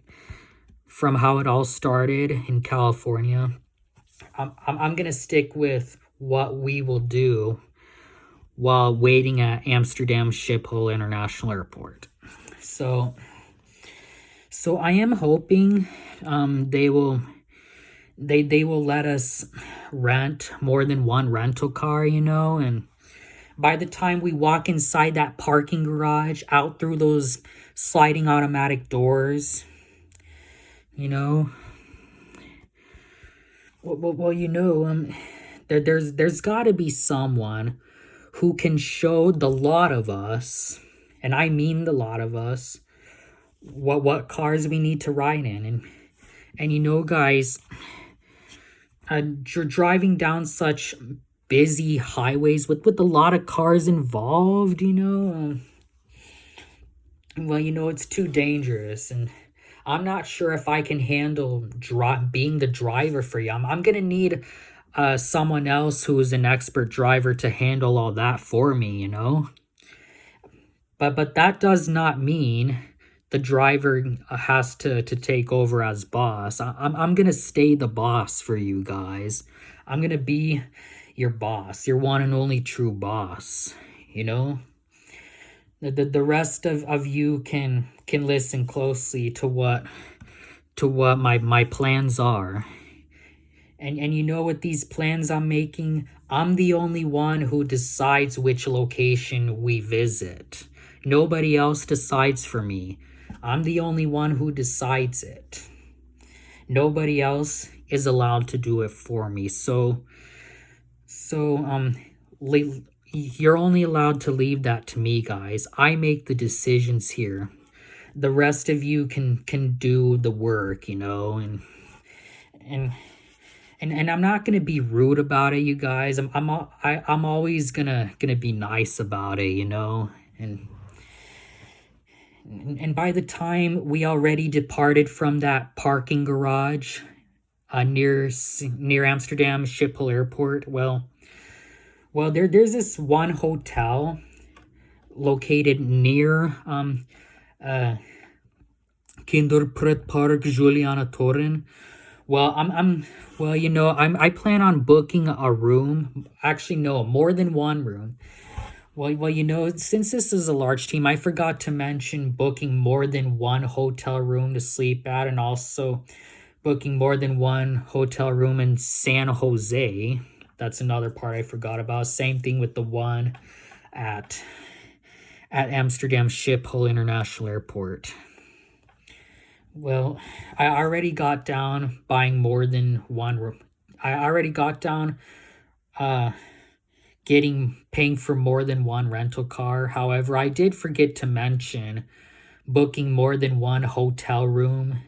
Speaker 1: from how it all started in California, I'm gonna stick with what we will do while waiting at Amsterdam Schiphol International Airport. So I am hoping they will let us rent more than one rental car, you know, and by the time we walk inside that parking garage, out through those sliding automatic doors, you know, well, you know, there's got to be someone who can show the lot of us, and I mean the lot of us, what cars we need to ride in, and you know, guys, driving down such busy highways with a lot of cars involved, you know, well, you know, it's too dangerous, and I'm not sure if I can handle being the driver for you. I'm gonna need someone else who is an expert driver to handle all that for me, you know. But that does not mean the driver has to take over as boss. I'm gonna stay the boss for you guys. I'm gonna be your boss, your one and only true boss, you know. The rest of you can listen closely to what my plans are. And you know what these plans I'm making? I'm the only one who decides which location we visit. Nobody else decides for me. I'm the only one who decides it. Nobody else is allowed to do it for me. So you're only allowed to leave that to me, guys. I make the decisions here. The rest of you can do the work, you know, and I'm not gonna be rude about it, you guys. I'm always gonna be nice about it, you know, and by the time we already departed from that parking garage near Amsterdam Schiphol Airport, well, there's this one hotel located near Kinderpretpark Julianatoren. Well, well, you know, I plan on booking a room. Actually, no, more than one room. Well, you know, since this is a large team, I forgot to mention booking more than one hotel room to sleep at, and also booking more than one hotel room in San Jose. That's another part I forgot about. Same thing with the one at Amsterdam Schiphol International Airport. Well, I already got down buying more than one room. I already got down paying for more than one rental car. However, I did forget to mention booking more than one hotel room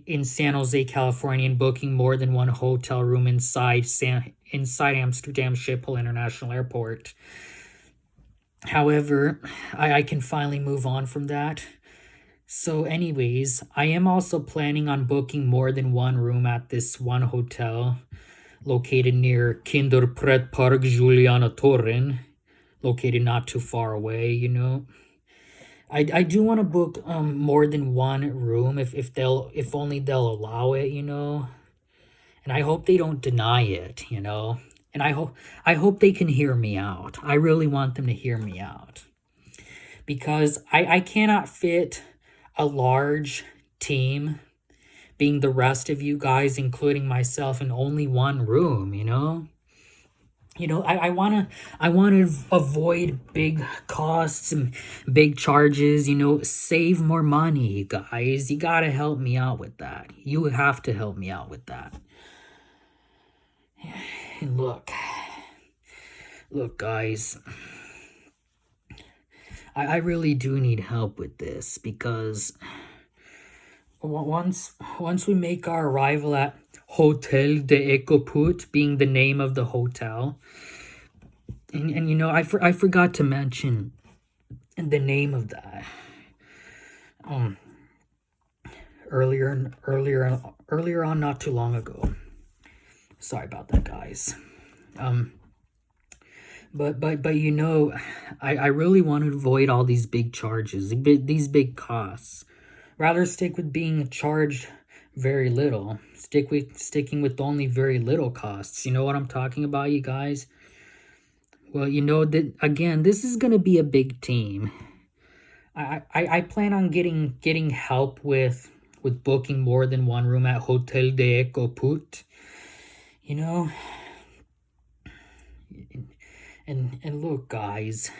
Speaker 1: in San Jose, California, and booking more than one hotel room inside Amsterdam Schiphol International Airport. However, I can finally move on from that. So, anyways, I am also planning on booking more than one room at this one hotel located near Kinderpretpark Julianatoren, located not too far away, you know. I do want to book more than one room if only they'll allow it, you know. And I hope they don't deny it, you know. And I hope they can hear me out. I really want them to hear me out. Because I cannot fit a large team, being the rest of you guys, including myself, in only one room, you know? I wanna avoid big costs and big charges, you know, save more money, guys. You gotta help me out with that. You have to help me out with that. And look, guys, I really do need help with this because once we make our arrival at Hotel de Ecoput, being the name of the hotel, and you know, I forgot to mention the name of that earlier on, not too long ago. Sorry about that, guys. But you know, I really want to avoid all these big charges, these big costs. Rather stick with being charged very little. Sticking with only very little costs. You know what I'm talking about, you guys? Well, you know that again, this is gonna be a big team. I plan on getting help with booking more than one room at Hotel de Ecoput. You know, and look, guys,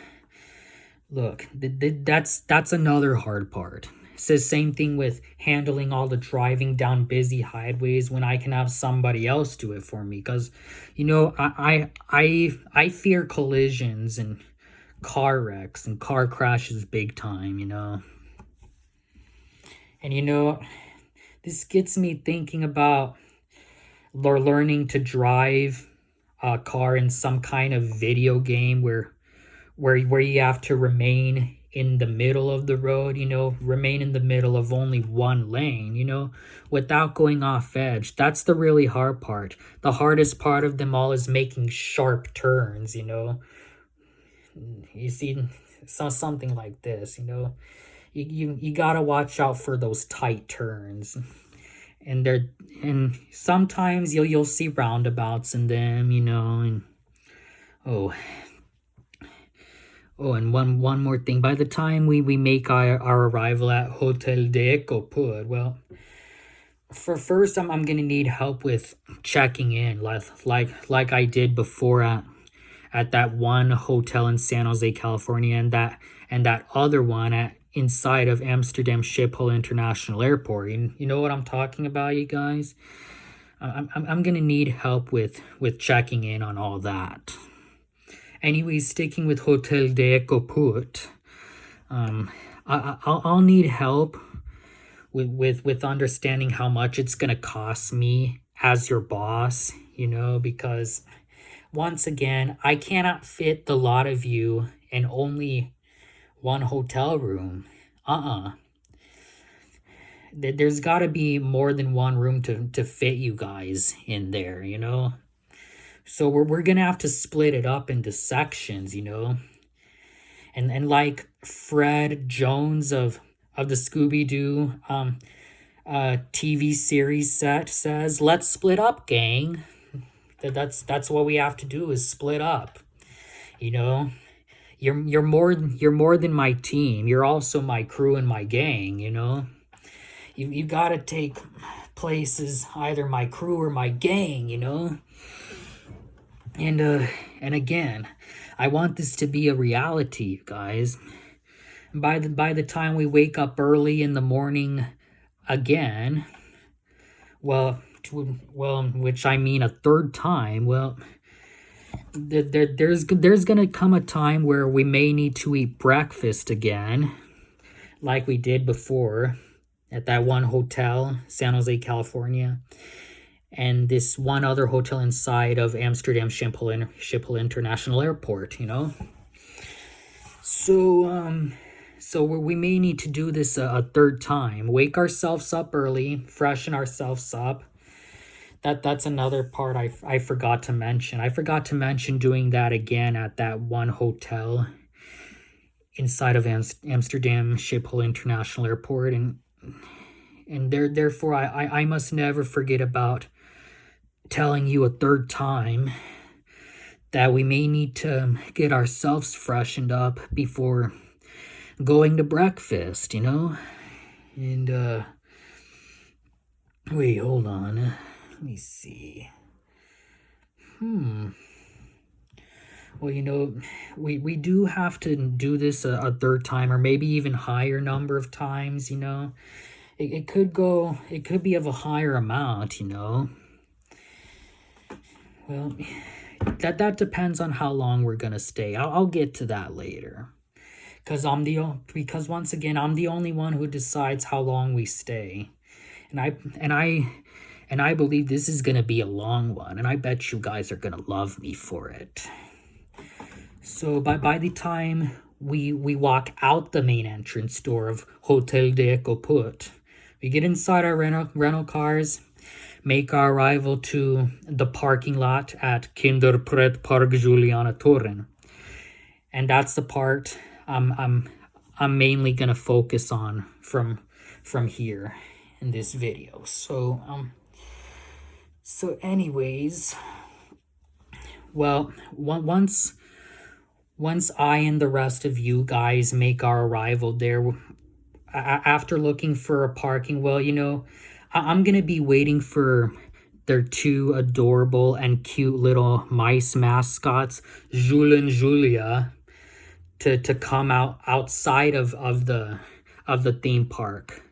Speaker 1: look, that's another hard part. It's the same thing with handling all the driving down busy highways when I can have somebody else do it for me. Because, you know, I fear collisions and car wrecks and car crashes big time, you know. And, you know, this gets me thinking about learning to drive a car in some kind of video game where you have to remain in the middle of the road, you know, remain in the middle of only one lane, you know, without going off edge. That's the really hard part. The hardest part of them all is making sharp turns, you know. You see, something like this, you know. You gotta watch out for those tight turns. And sometimes you'll see roundabouts in them, you know, and oh, and one more thing. By the time we make our arrival at Hotel de Ecopud, well, for first I'm gonna need help with checking in, like I did before at that one hotel in San Jose, California, and that other one at inside of Amsterdam Schiphol International Airport. You know what I'm talking about, you guys? I'm gonna need help with checking in on all that. Anyways, sticking with Hotel de Ecoput, I'll need help with understanding how much it's gonna cost me as your boss, you know, because once again, I cannot fit the lot of you in only one hotel room. There's got to be more than one room to fit you guys in there, you know. So we're gonna have to split it up into sections, you know. And like Fred Jones of the Scooby-Doo TV series set says, let's split up, gang. That's what we have to do, is split up. You know, you're more than my team. You're also my crew and my gang, you know. You gotta take places, either my crew or my gang, you know. And again, I want this to be a reality, you guys. By the time we wake up early in the morning again, which I mean a third time, well, there's gonna come a time where we may need to eat breakfast again, like we did before at that one hotel, San Jose, California, and this one other hotel inside of Amsterdam Schiphol International Airport, you know. So we may need to do this a third time. Wake ourselves up early, freshen ourselves up. That's another part I forgot to mention. I forgot to mention doing that again at that one hotel inside of Amsterdam Schiphol International Airport, and therefore I must never forget about telling you a third time that we may need to get ourselves freshened up before going to breakfast, you know? And wait, hold on. Let me see. Well, you know, we do have to do this a third time, or maybe even higher number of times, you know? It could be of a higher amount, you know? Well, that depends on how long we're gonna stay. I'll get to that later. Because once again, I'm the only one who decides how long we stay. And I believe this is gonna be a long one, and I bet you guys are gonna love me for it. So by the time we walk out the main entrance door of Hotel de Ecoput, we get inside our rental cars, make our arrival to the parking lot at Kinderpretpark Julianatoren. And that's the part I'm mainly gonna focus on from here in this video. So anyways, well, once I and the rest of you guys make our arrival there, after looking for a parking, well, you know, I'm gonna be waiting for their two adorable and cute little mice mascots, Jules and Julia, to come outside of the theme park,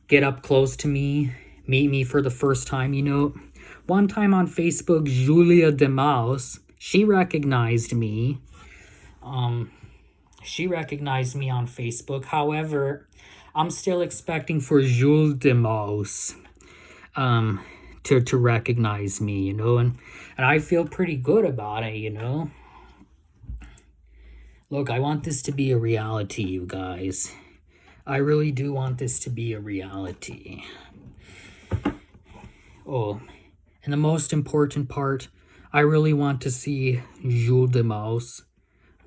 Speaker 1: get up close to me, meet me for the first time. You know, one time on Facebook, Julia de Mouse, she recognized me. She recognized me on Facebook. However, I'm still expecting for Jules de Mouse to recognize me, you know, and I feel pretty good about it, you know. Look, I want this to be a reality, you guys. I really do want this to be a reality. Oh, and the most important part, I really want to see Jules de Mouse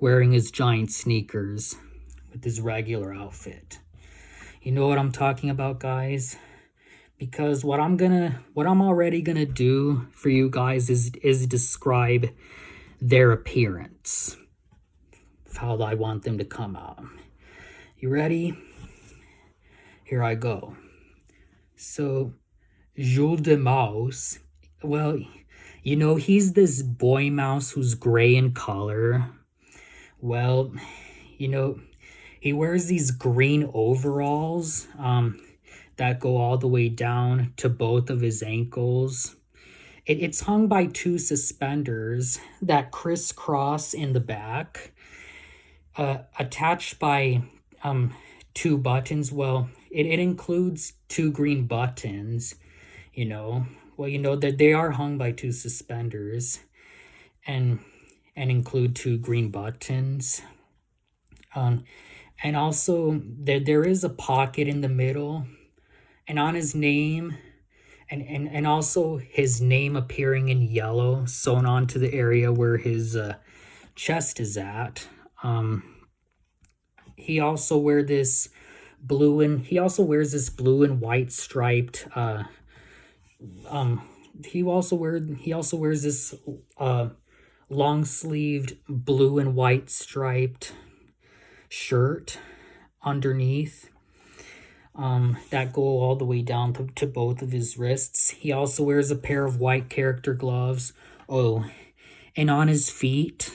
Speaker 1: wearing his giant sneakers with his regular outfit. You know what I'm talking about, guys? Because what I'm already gonna do for you guys is describe their appearance, how I want them to come out. You ready? Here I go. So, Jules de Mouse, well, you know, he's this boy mouse who's gray in color. Well, you know, he wears these green overalls that go all the way down to both of his ankles. It's hung by two suspenders that crisscross in the back, attached by two buttons. Well, it includes two green buttons, you know. Well, you know that they are hung by two suspenders and include two green buttons. And also there is a pocket in the middle, and on his name, and also his name appearing in yellow sewn onto the area where his chest is at. He also wears this blue and white striped he also wears this long sleeved blue and white striped shirt underneath that go all the way down to both of his wrists. He also wears a pair of white character gloves. Oh, and on his feet,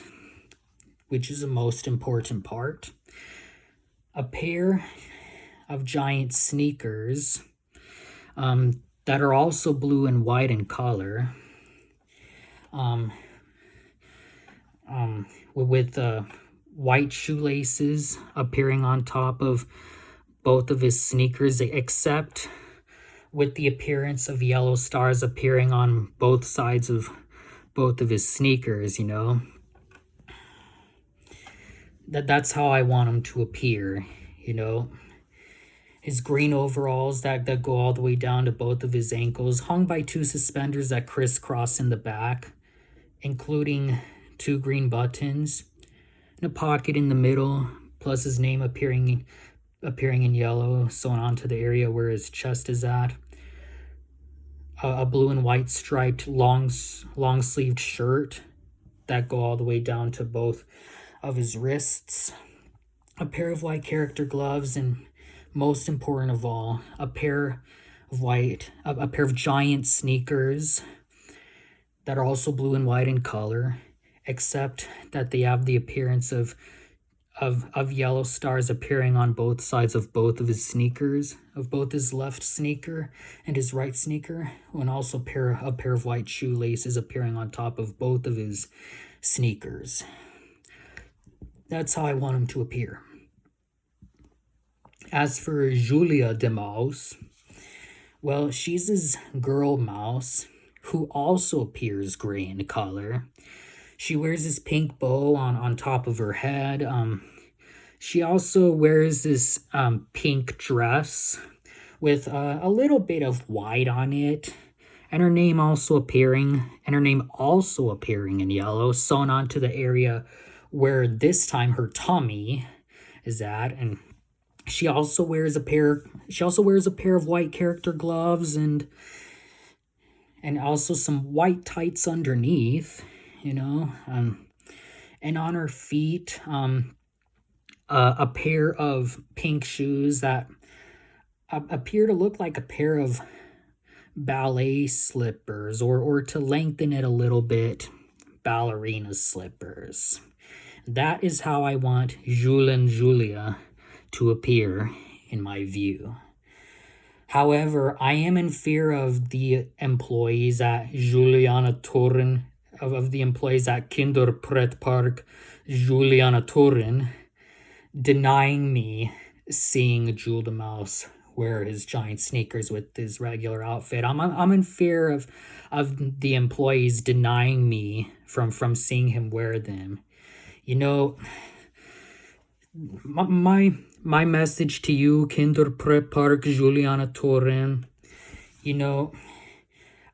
Speaker 1: which is the most important part, a pair of giant sneakers that are also blue and white in color, with white shoelaces appearing on top of both of his sneakers, except with the appearance of yellow stars appearing on both sides of both of his sneakers, you know. That's how I want him to appear, you know. His green overalls that go all the way down to both of his ankles, hung by two suspenders that crisscross in the back, including two green buttons, and a pocket in the middle, plus his name appearing in yellow, sewn onto the area where his chest is at. A blue and white striped long-sleeved shirt that go all the way down to both of his wrists. A pair of white character gloves, and most important of all, a pair of giant sneakers that are also blue and white in color, except that they have the appearance of yellow stars appearing on both sides of both of his sneakers, of both his left sneaker and his right sneaker, and also a pair of white shoelaces appearing on top of both of his sneakers. That's how I want him to appear. As for Julia de Mouse, well, she's his girl mouse, who also appears gray in color. She wears this pink bow on top of her head. She also wears this pink dress with a little bit of white on it, and her name also appearing in yellow, sewn onto the area where this time her tummy is at. And she also wears a pair of white character gloves and also some white tights underneath, you know. And on her feet, a pair of pink shoes that appear to look like a pair of ballet slippers, or to lengthen it a little bit, ballerina slippers. That is how I want Jules and Julia to appear in my view. However, I am in fear of the employees at Julianatoren, of the employees at Kinderpretpark Julianatoren, denying me seeing Jules de Mouse wear his giant sneakers with his regular outfit. I'm in fear of the employees denying me from seeing him wear them. You know, my message to you, Kinderpretpark Julianatoren, you know,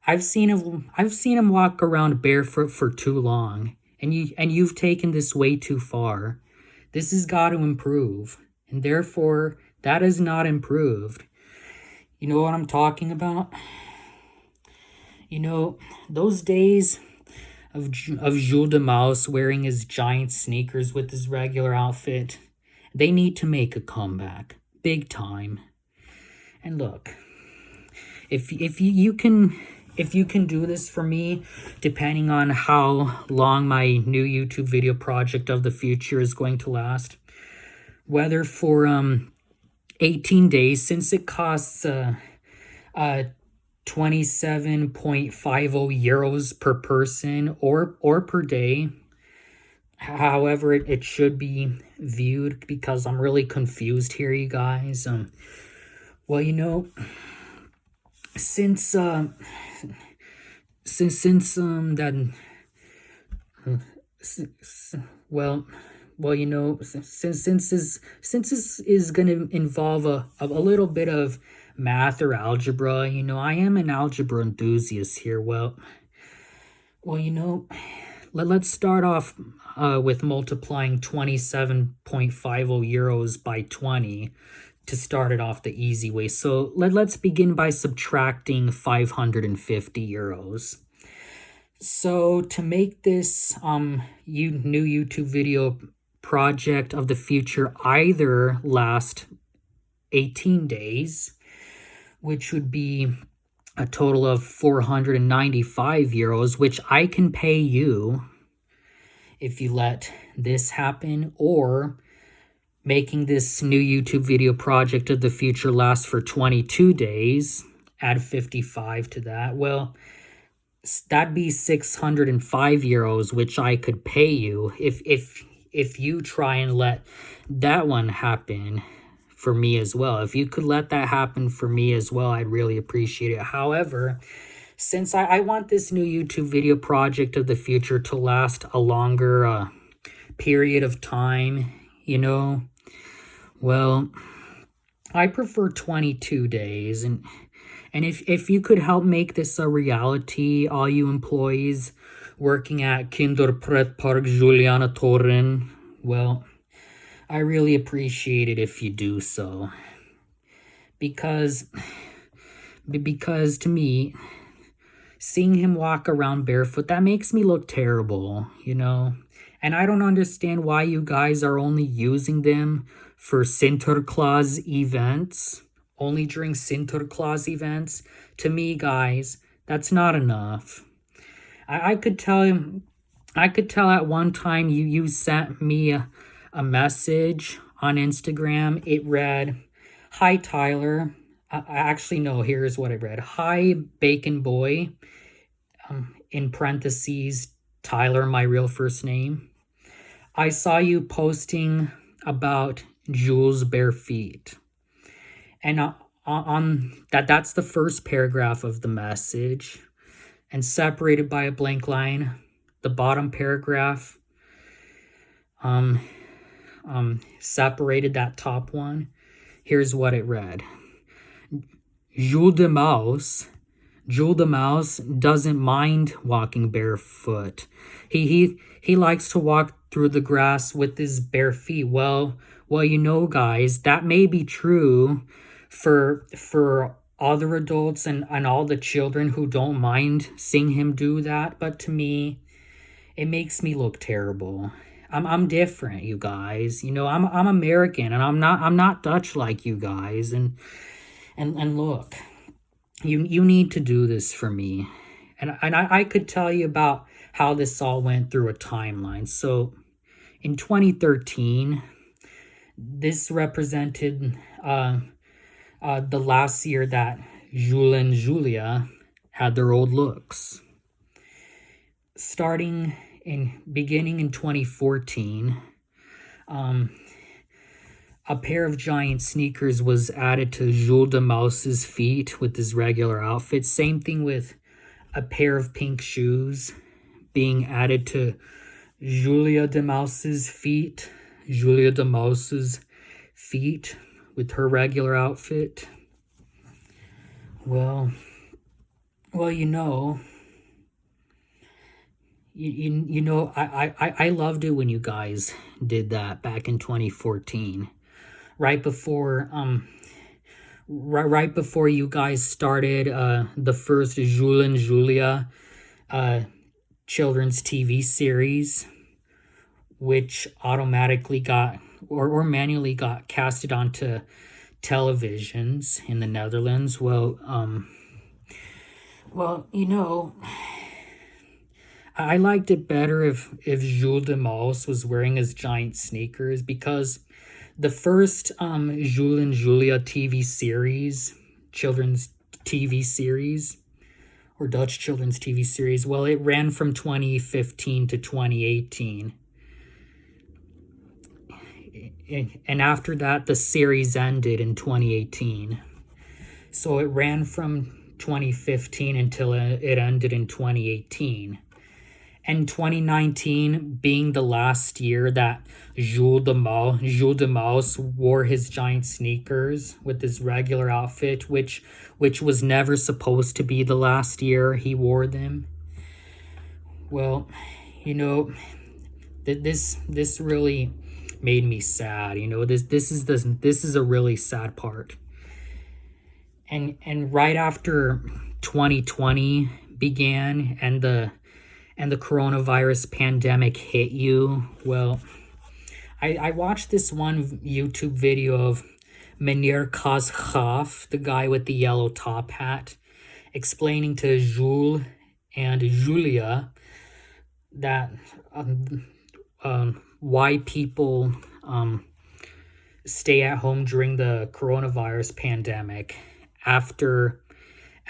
Speaker 1: I've seen him walk around barefoot for too long, and you've taken this way too far. This has got to improve, and therefore that is not improved. You know what I'm talking about? You know, those days of Jules de Mouse wearing his giant sneakers with his regular outfit, they need to make a comeback, big time. And look, if you can do this for me, depending on how long my new YouTube video project of the future is going to last, whether for 18 days, since it costs 27.50 euros per person or per day, however it should be viewed, because I'm really confused here, you guys. Well, you know, since you know, since this is gonna involve a little bit of math or algebra, you know, I am an algebra enthusiast here. Well, you know, let's start off with multiplying 27.50 euros by 20 to start it off the easy way. So let's begin by subtracting 550 euros. So to make this new YouTube video project of the future either last 18 days, which would be a total of 495 euros, which I can pay you if you let this happen, or making this new YouTube video project of the future last for 22 days, add 55 to that, well, that'd be 605 euros, which I could pay you if you try and let that one happen for me as well. If you could let that happen for me as well, I'd really appreciate it. However, since I want this new YouTube video project of the future to last a longer period of time, you know? Well, I prefer 22 days, and if you could help make this a reality, all you employees working at Kinderpretpark Julianatoren, well, I really appreciate it if you do so. Because to me, seeing him walk around barefoot, that makes me look terrible, you know? And I don't understand why you guys are only using them for Sinterklaas events, only during Sinterklaas events. To me, guys, that's not enough. I could tell him, I could tell at one time you sent me a message on Instagram. It read, "Hi, Tyler." Actually, no, here's what it read. "Hi, Bacon Boy." In parentheses, Tyler, my real first name. "I saw you posting about Jules' bare feet." And on that's the first paragraph of the message. And separated by a blank line, the bottom paragraph separated that top one. Here's what it read. Jules the Mouse doesn't mind walking barefoot. He likes to walk through the grass with his bare feet. Well, you know, guys, that may be true for other adults and all the children who don't mind seeing him do that, but to me, it makes me look terrible. I'm different, you guys. You know, I'm American, and I'm not Dutch like you guys. And look, you need to do this for me. And I could tell you about how this all went through a timeline. So in 2013, this represented the last year that Jules and Julia had their old looks. Beginning in 2014, a pair of giant sneakers was added to Jules de Mouse's feet with his regular outfit. Same thing with a pair of pink shoes being added to Julia de Mouse's feet. Julia de Mouse's feet with her regular outfit. Well, you know, you know, I loved it when you guys did that back in 2014, right before you guys started the first Jules and Julia children's TV series, which automatically got or manually got casted onto televisions in the Netherlands. Well, you know, I liked it better if Jules de Mouse was wearing his giant sneakers, because the first Jules and Julia TV series, children's TV series, or Dutch children's TV series, well, it ran from 2015 to 2018. And after that, the series ended in 2018. So it ran from 2015 until it ended in 2018. And 2019 being the last year that Jules de Mouse wore his giant sneakers with his regular outfit, which was never supposed to be the last year he wore them. Well, you know, this really made me sad. You know, this is a really sad part. And right after 2020 began and the coronavirus pandemic hit you, well, I watched this one YouTube video of Meneer Kosgraaf, the guy with the yellow top hat, explaining to Jules and Julia that why people stay at home during the coronavirus pandemic after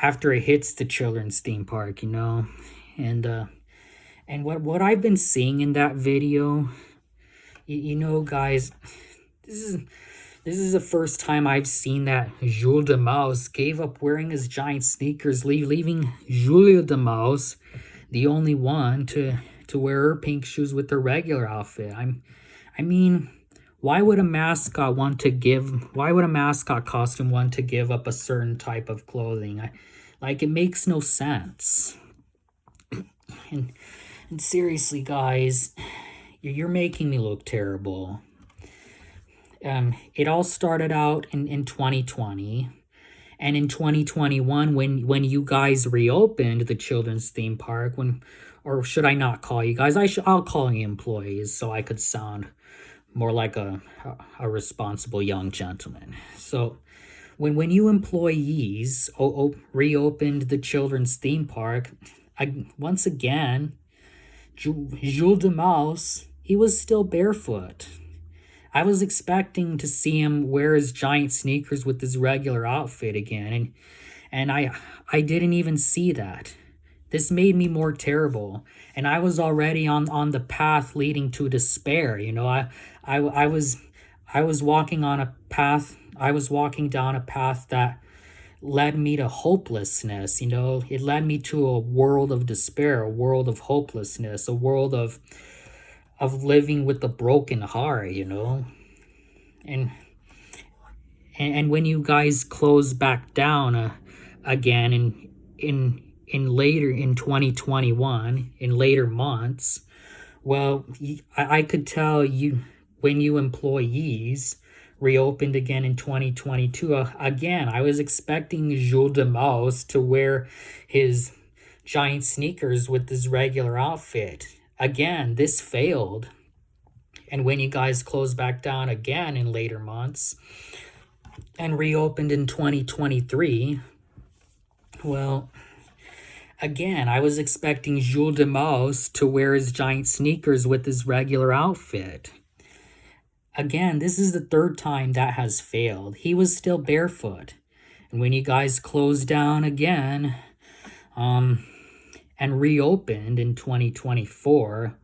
Speaker 1: it hits the children's theme park, you know. And what I've been seeing in that video, you know, guys, this is the first time I've seen that Jules de Mouse gave up wearing his giant sneakers, leaving Julia de Mouse the only one to wear her pink shoes with her regular outfit. I mean, why would a mascot costume want to give up a certain type of clothing? Like, it makes no sense. And seriously, guys, you're making me look terrible. It all started out in 2020, and in 2021, when you guys reopened the children's theme park, or should I not call you guys? I'll call you employees, so I could sound more like a responsible young gentleman. So when you employees reopened the children's theme park, once again, Jules de Mouse, he was still barefoot. I was expecting to see him wear his giant sneakers with his regular outfit again, and I didn't even see that. This made me more terrible, and I was already on the path leading to despair. You know, I was walking on a path. I was walking down a path that led me to hopelessness. You know, it led me to a world of despair, a world of hopelessness, a world of living with a broken heart, you know. And when you guys close back down again in 2021, in later months, well, I could tell you, when you employees reopened again in 2022, again, I was expecting Jules de Mouse to wear his giant sneakers with his regular outfit. Again, this failed. And when you guys closed back down again in later months and reopened in 2023, well, again, I was expecting Jules de Mouse to wear his giant sneakers with his regular outfit. Again, this is the third time that has failed. He was still barefoot. And when you guys closed down again, and reopened in 2024,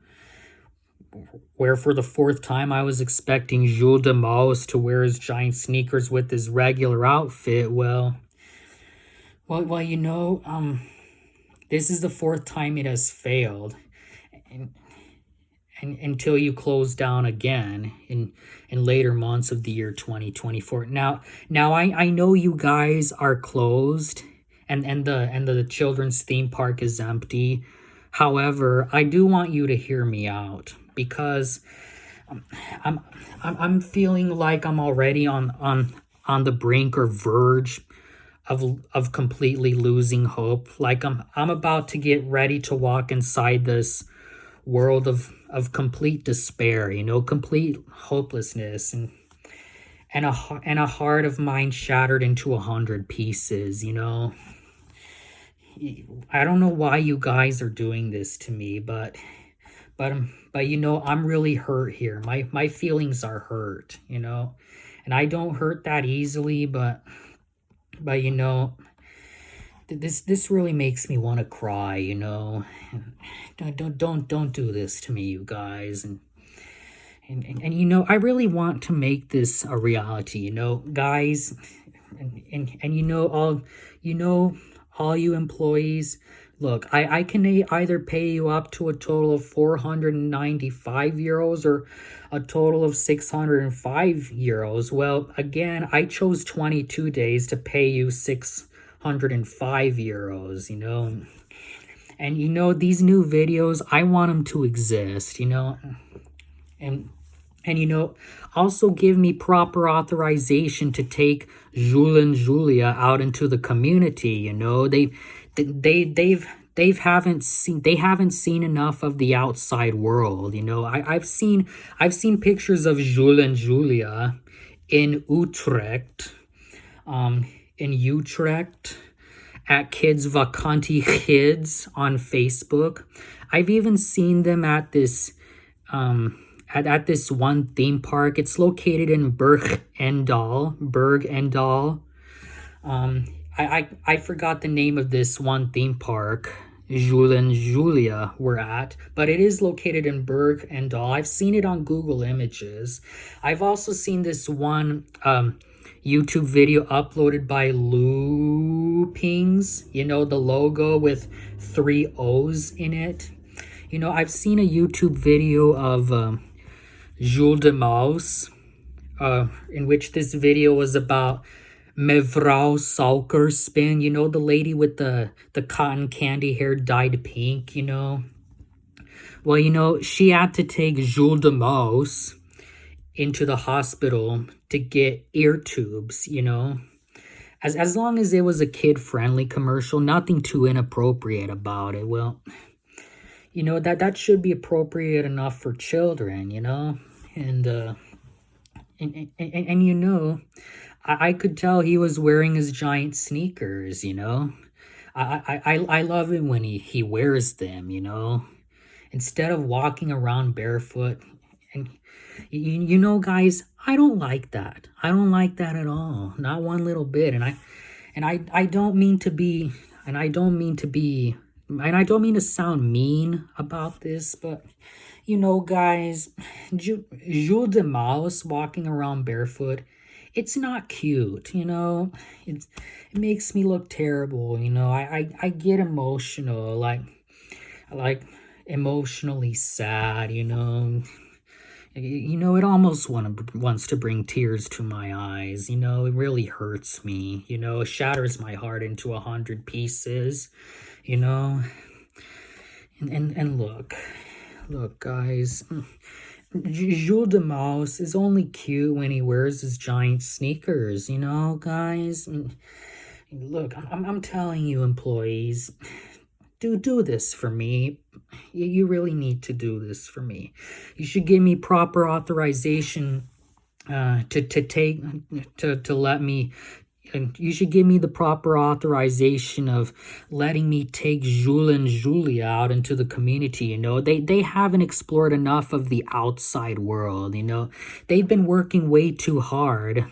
Speaker 1: where for the fourth time I was expecting Jules de Mouse to wear his giant sneakers with his regular outfit, well, you know, this is the fourth time it has failed, and until you close down again in later months of the year 2024. Now I know you guys are closed, and the children's theme park is empty. However, I do want you to hear me out, because I'm feeling like I'm already on the brink or verge of completely losing hope. Like I'm about to get ready to walk inside this world of complete despair, you know, complete hopelessness, and a heart of mine shattered into 100 pieces, you know. I don't know why you guys are doing this to me, but you know, I'm really hurt here. My feelings are hurt, you know, and I don't hurt that easily, but you know, this really makes me want to cry, you know. Don't do this to me, you guys. And you know, I really want to make this a reality, you know, guys, and you know, all you employees, look, I can either pay you up to a total of 495 euros or a total of 605 euros. Well, again, I chose 22 days to pay you 605 euros, you know. And you know, these new videos, I want them to exist, you know. And you know, also give me proper authorization to take Jules and Julia out into the community, you know. They haven't seen enough of the outside world, you know. I've seen pictures of Jules and Julia in Utrecht, at Kids Vakantie Kids on Facebook. I've even seen them at this at this one theme park. It's located in Berg en Dal. I forgot the name of this one theme park Jules and Julia were at, but it is located in Berg en Dal. I've seen it on Google Images. I've also seen this one YouTube video uploaded by Loopings, you know, the logo with 3 O's in it. You know, I've seen a YouTube video of Jules de Mouse in which this video was about Mevrouw Suikerspin, the lady with the cotton candy hair dyed pink, Well, she had to take Jules de Mouse into the hospital to get ear tubes, As long as it was a kid-friendly commercial, nothing too inappropriate about it. Well, that should be appropriate enough for children, And I could tell he was wearing his giant sneakers, I love it when he wears them, instead of walking around barefoot. And guys, I don't like that. I don't like that at all. Not one little bit. And I don't mean to be, and I don't mean to sound mean about this, but guys, Jules de Mouse walking around barefoot, it's not cute, it makes me look terrible, I get emotional, like emotionally sad, it almost wants to bring tears to my eyes, it really hurts me, it shatters my heart into 100 pieces, and look, guys, Jules de Mouse is only cute when he wears his giant sneakers, guys. Look, I'm telling you, employees, do this for me. You really need to do this for me. You should give me proper authorization to let me. And you should give me the proper authorization of letting me take Jules and Julia out into the community, They haven't explored enough of the outside world, They've been working way too hard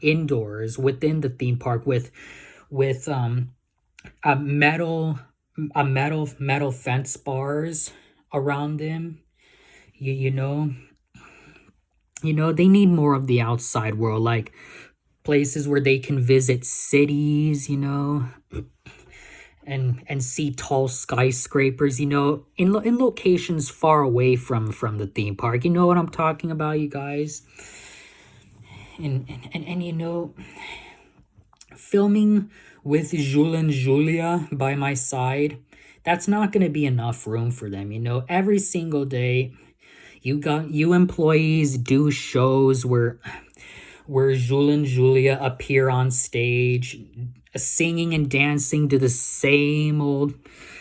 Speaker 1: indoors within the theme park with a metal fence bars around them. They need more of the outside world, like places where they can visit cities, and see tall skyscrapers, in locations far away from the theme park. You know what I'm talking about, you guys? And filming with Jules and Julia by my side, that's not going to be enough room for them, Every single day, you employees do shows where Jules and Julia appear on stage, singing and dancing to the same old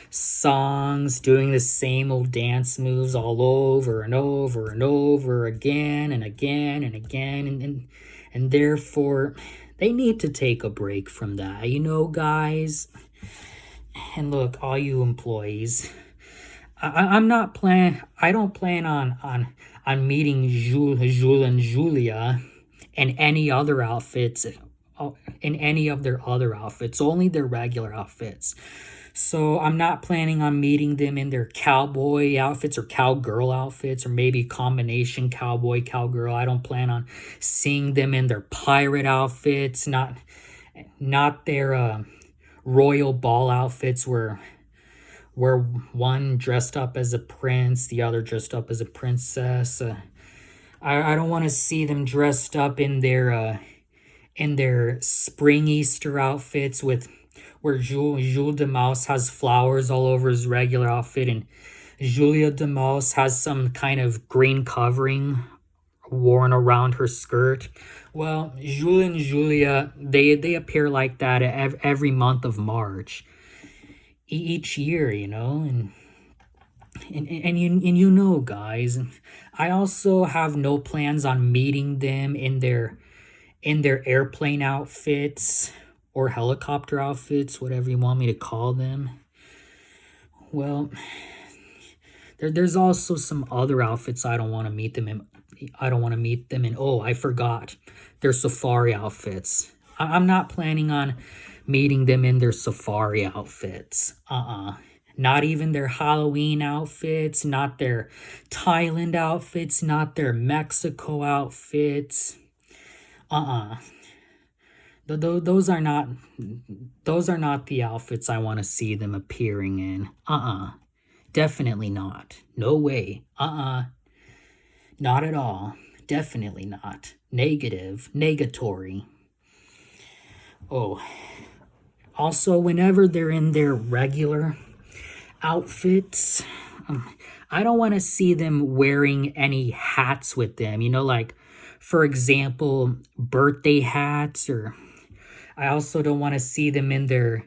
Speaker 1: songs, doing the same old dance moves all over and over and over again and again and again. And therefore, they need to take a break from that, guys. And look, all you employees, I don't plan on meeting Jules and Julia and any other outfits, in any of their other outfits, only their regular outfits. So I'm not planning on meeting them in their cowboy outfits or cowgirl outfits, or maybe combination cowboy, cowgirl. I don't plan on seeing them in their pirate outfits, not their royal ball outfits where one dressed up as a prince, the other dressed up as a princess. I don't want to see them dressed up in their spring Easter outfits where Jules de Mouse has flowers all over his regular outfit and Julia de Mouse has some kind of green covering worn around her skirt. Well, Jules and Julia, they appear like that every month of March, each year, and guys, I also have no plans on meeting them in their airplane outfits or helicopter outfits, whatever you want me to call them. Well, there's also some other outfits I don't want to meet them in. Oh, I forgot. Their safari outfits. I'm not planning on meeting them in their safari outfits. Not even their Halloween outfits, not their Thailand outfits, not their Mexico outfits. Those are not the outfits I want to see them appearing in. Definitely not. No way. Not at all. Definitely not. Negative. Negatory. Oh. Also, whenever they're in their regular outfits, I don't want to see them wearing any hats with them. You know, like, for example, birthday hats, or I also don't want to see them in their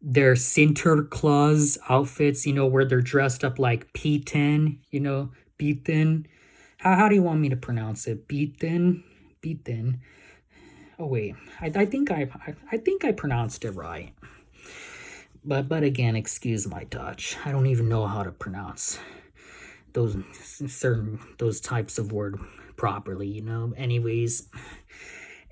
Speaker 1: Sinterklaas outfits, you know, where they're dressed up like P10, you know, P10. How do you want me to pronounce it? P10? P10. Oh wait, I think I pronounced it right. But again, excuse my Dutch. I don't even know how to pronounce those types of word properly, you know. Anyways,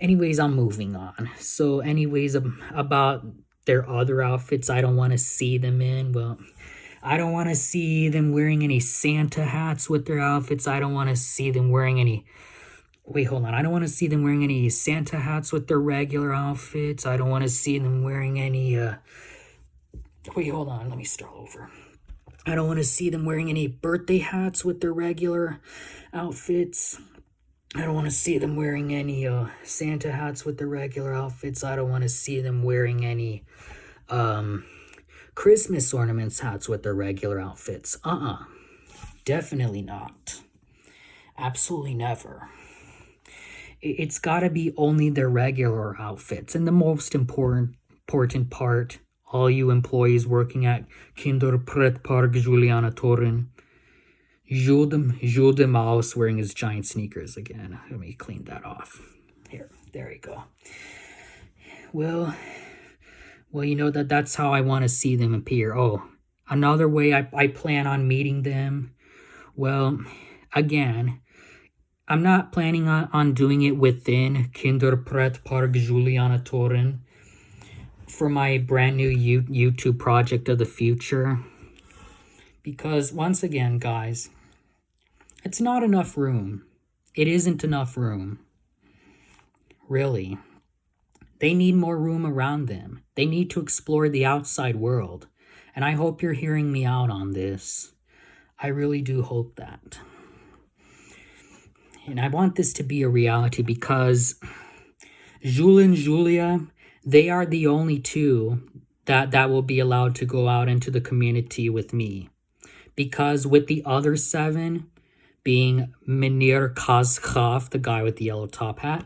Speaker 1: I'm moving on. So anyways, about their other outfits I don't want to see them in. Well, I don't want to see them wearing any Santa hats with their outfits. I don't want to see them wearing any... Wait, hold on. I don't want to see them wearing any Santa hats with their regular outfits. I don't want to see them wearing any... Wait, hold on. Let me start over. I don't want to see them wearing any birthday hats with their regular outfits. I don't want to see them wearing any Santa hats with their regular outfits. I don't want to see them wearing any Christmas ornaments hats with their regular outfits. Definitely not. Absolutely never. It's got to be only their regular outfits. And the most important part, all you employees working at Kinderpretpark Julianatoren, Jules de Mouse wearing his giant sneakers again. Let me clean that off. There you go. Well, you know that's how I want to see them appear. Oh, another way I plan on meeting them. Well, again, I'm not planning on doing it within Kinderpretpark Julianatoren for my brand new YouTube project of the future. Because once again, guys, it's not enough room. It isn't enough room. Really. They need more room around them. They need to explore the outside world. And I hope you're hearing me out on this. I really do hope that. And I want this to be a reality because Jules and Julia, they are the only two that will be allowed to go out into the community with me. Because with the other 7, being Meneer Kazgraf, the guy with the yellow top hat,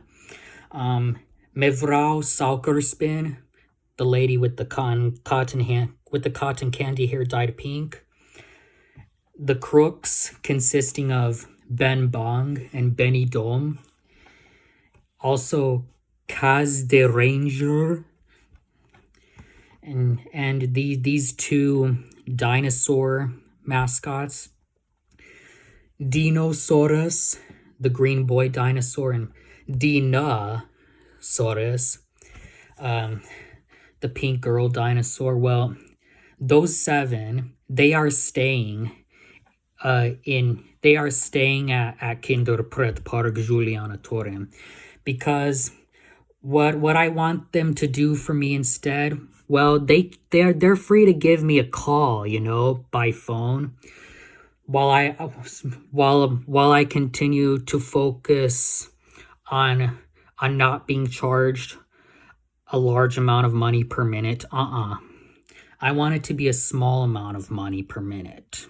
Speaker 1: Mevrouw Suikerspin, the lady with the cotton candy hair dyed pink, the crooks consisting of Ben Bong and Benny Dom, also Kaz de Ranger, and these 2 dinosaur mascots, Dinosaurus, the green boy dinosaur, and Dinosaurus, the pink girl dinosaur. Well, those 7, they are staying at Kinderpretpark Julianatoren, because what I want them to do for me instead, well, they're free to give me a call, you know, by phone, while I continue to focus on not being charged a large amount of money per minute. I want it to be a small amount of money per minute.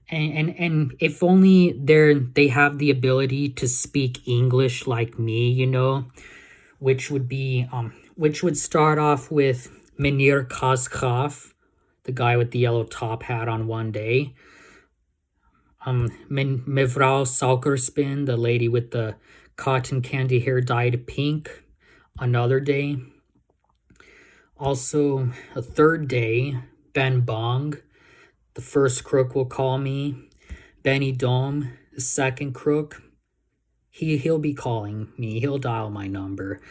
Speaker 1: And if only they have the ability to speak English like me, you know, which would start off with Meneer Kazgraf, the guy with the yellow top hat, on one day. Mevrouw Suikerspin, the lady with the cotton candy hair dyed pink, another day. Also, a third day, Ben Bong, the first crook, will call me. Benny Dom, the second crook, he'll be calling me. He'll dial my number.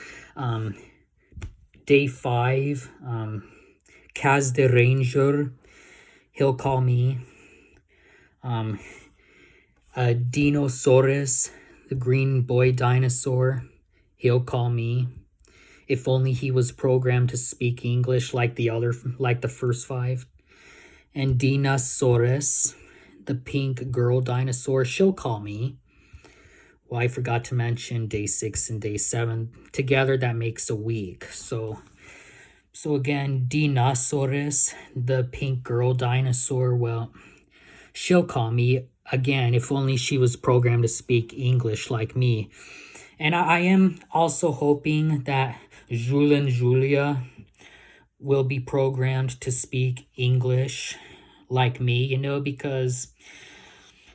Speaker 1: Day 5, Kaz de Ranger, he'll call me. Dinosaurus, the green boy dinosaur, he'll call me. If only he was programmed to speak English like the first 5. And Dinosaurus, the pink girl dinosaur, she'll call me. Well, I forgot to mention day 6 and day 7. Together, that makes a week. So again, Dinosaurus, the pink girl dinosaur, well, she'll call me again if only she was programmed to speak English like me. And I am also hoping that Jules and Julia will be programmed to speak English like me, because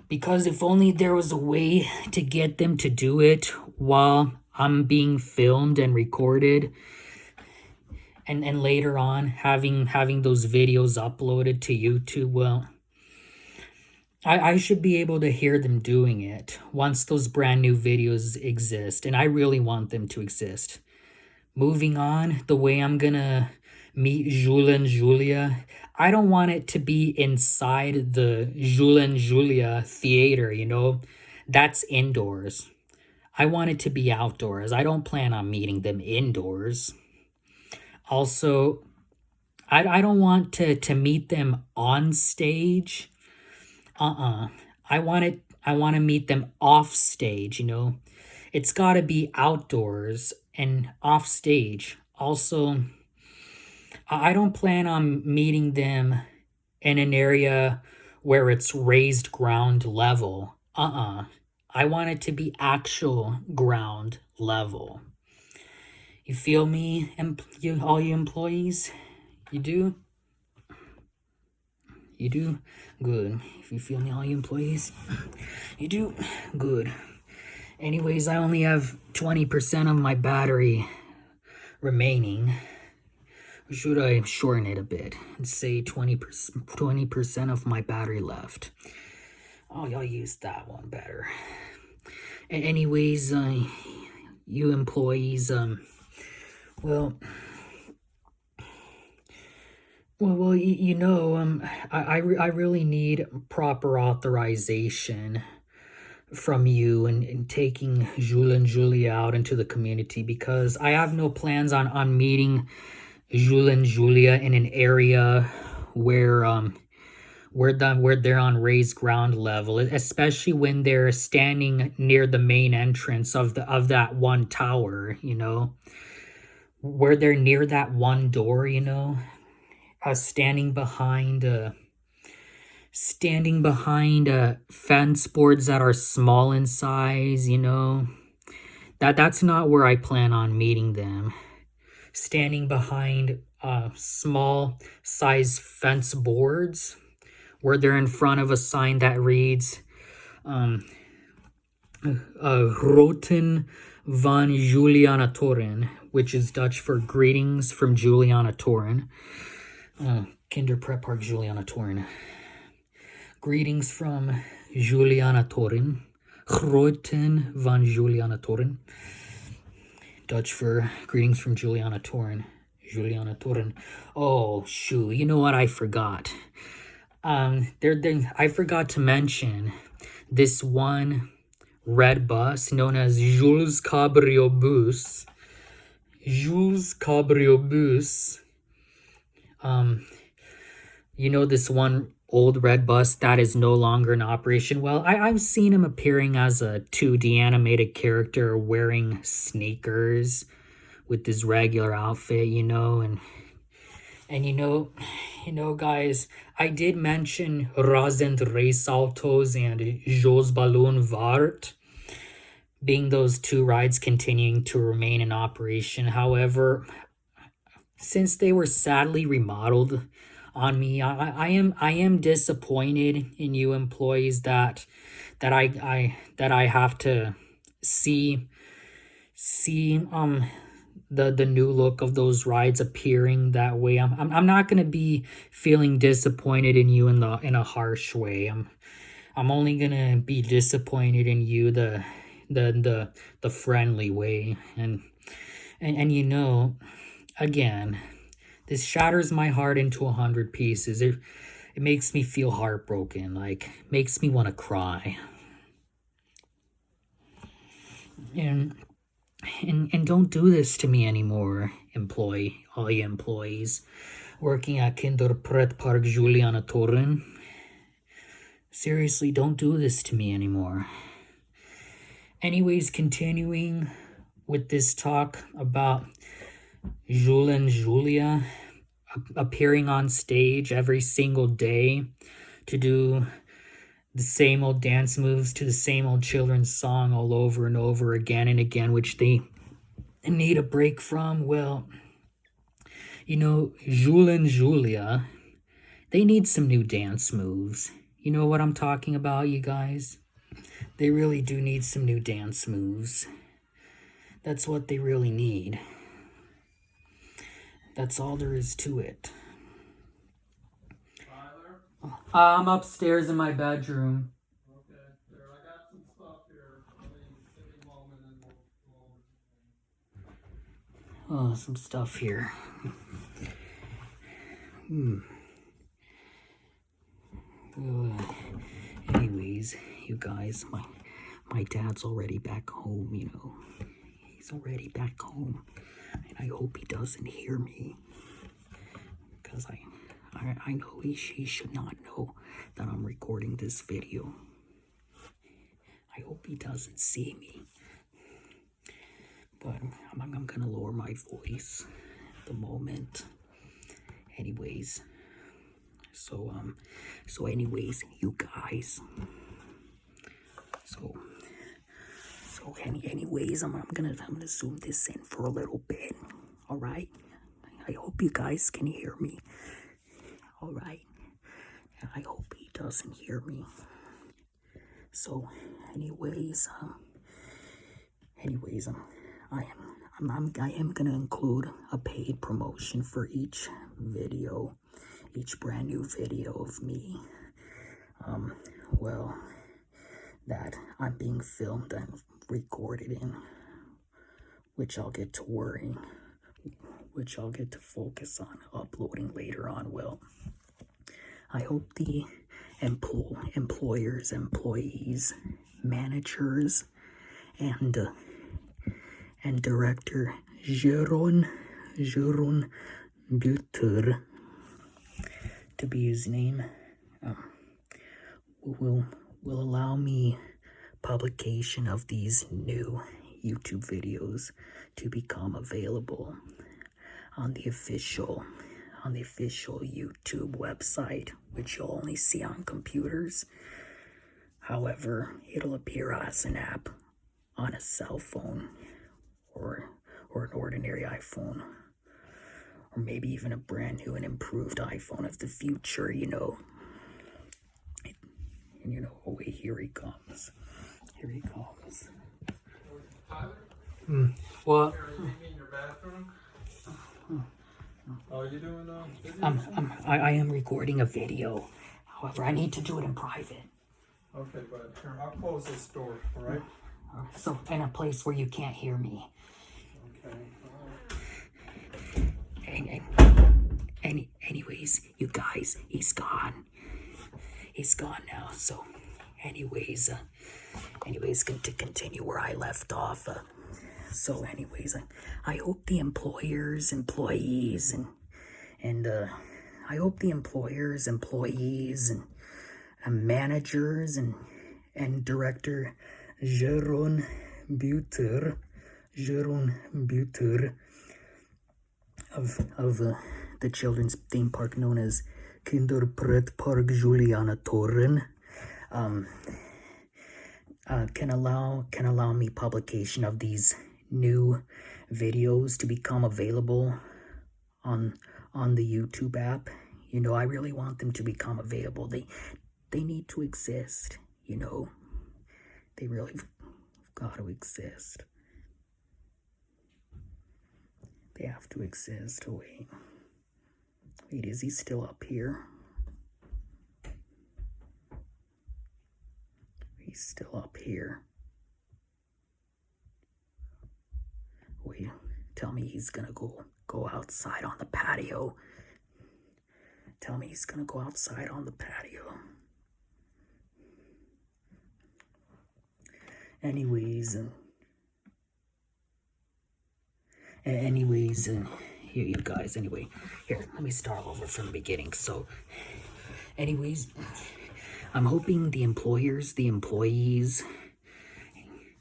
Speaker 1: if only there was a way to get them to do it while I'm being filmed and recorded, and later on having those videos uploaded to YouTube, well, I should be able to hear them doing it once those brand new videos exist, and I really want them to exist. Moving on, the way I'm gonna meet Jules and Julia, I don't want it to be inside the Jules and Julia theater, That's indoors. I want it to be outdoors. I don't plan on meeting them indoors. Also, I don't want to meet them on stage. I want to meet them off stage, It's got to be outdoors and off stage. Also, I don't plan on meeting them in an area where it's raised ground level. I want it to be actual ground level. You feel me, all you employees? You do? You do? Good. If you feel me, all you employees? You do? Good. Anyways, I only have 20% of my battery remaining. Or should I shorten it a bit and say 20% of my battery left? Oh, y'all use that one better. Anyways, you employees, well, I really need proper authorization from you and taking Jules and Julia out into the community, because I have no plans on meeting Jules and Julia in an area where they're on raised ground level, especially when they're standing near the main entrance of that one tower, where they're near that one door, standing behind fence boards that are small in size, that's not where I plan on meeting them. Standing behind small size fence boards where they're in front of a sign that reads Groeten van Julianatoren, which is Dutch for greetings from Julianatoren. Kinderpretpark Julianatoren. Greetings from Julianatoren. Groeten van Julianatoren. Dutch for greetings from Julianatoren. Julianatoren. Oh, shoot. You know what I forgot? I forgot to mention this one red bus known as Jules Cabrio Bus. Jules Cabrio Bus. This one old red bus that is no longer in operation. Well, I've seen him appearing as a 2D animated character wearing sneakers with his regular outfit, and guys, I did mention Razend Saltos and Jos Balloon Vart being those two rides continuing to remain in operation. However, since they were sadly remodeled on me, I am disappointed in you employees that I have to see the new look of those rides appearing that way. I'm not gonna be feeling disappointed in you in a harsh way. I'm only gonna be disappointed in you the friendly way, and again, this shatters my heart into 100 pieces. It makes me feel heartbroken, makes me want to cry. And don't do this to me anymore, all you employees working at Kinderpretpark Julianatoren. Seriously, don't do this to me anymore. Anyways, continuing with this talk about Jules and Julia appearing on stage every single day to do the same old dance moves to the same old children's song all over and over again and again, which they need a break from. Well, you know, Jules and Julia, they need some new dance moves. You know what I'm talking about, you guys? They really do need some new dance moves. That's what they really need. That's all there is to it.
Speaker 2: Tyler?
Speaker 1: I'm upstairs in my bedroom.
Speaker 2: Okay, there, I got some stuff here. Give me a moment and we'll go over.
Speaker 1: Oh, some stuff here. Anyways, you guys, my dad's already back home, you know. He's already back home. And I hope he doesn't hear me. Because I know he should not know that I'm recording this video. I hope he doesn't see me. But I'm gonna lower my voice at the moment. Anyways. So anyways, you guys. Anyways, I'm gonna zoom this in for a little bit. Alright? I hope you guys can hear me. Alright? I hope he doesn't hear me. So anyways, I am gonna include a paid promotion for each video, each brand new video of me. Well, that I'm being filmed and recorded in, which I'll get to focus on uploading later on. Well, I hope the employers, employees, managers, and director Jeroen Buter, to be his name, will allow me publication of these new YouTube videos to become available on the official YouTube website, which you'll only see on computers. However, it'll appear as an app on a cell phone or an ordinary iPhone, or maybe even a brand new and improved iPhone of the future, you know. And you know, oh wait, here he comes.
Speaker 2: Tyler?
Speaker 1: What?
Speaker 2: Here, you meet me in your bathroom? Oh, you doing video?
Speaker 1: I am recording a video. However, I need to do it in private.
Speaker 2: Okay, but here, I'll close this door, alright?
Speaker 1: So in a place where you can't hear me.
Speaker 2: Okay.
Speaker 1: Anyways, you guys, he's gone. He's gone now. So, anyways, to continue where I left off. So, anyways, I hope the employers, employees, and I hope the employers, employees, and managers, and director Jeroen Buter of the children's theme park known as Kinderpretpark Julianatoren can allow me publication of these new videos to become available on the YouTube app. You know, I really want them to become available. They need to exist, you know. They really got to exist. They have to exist. Oh, wait, is he still up here? He's still up here. Wait, tell me he's gonna go outside on the patio. Tell me he's gonna go outside on the patio. Anyways, here you guys, anyway, here, let me start over from the beginning. So, anyways, I'm hoping the employers, the employees,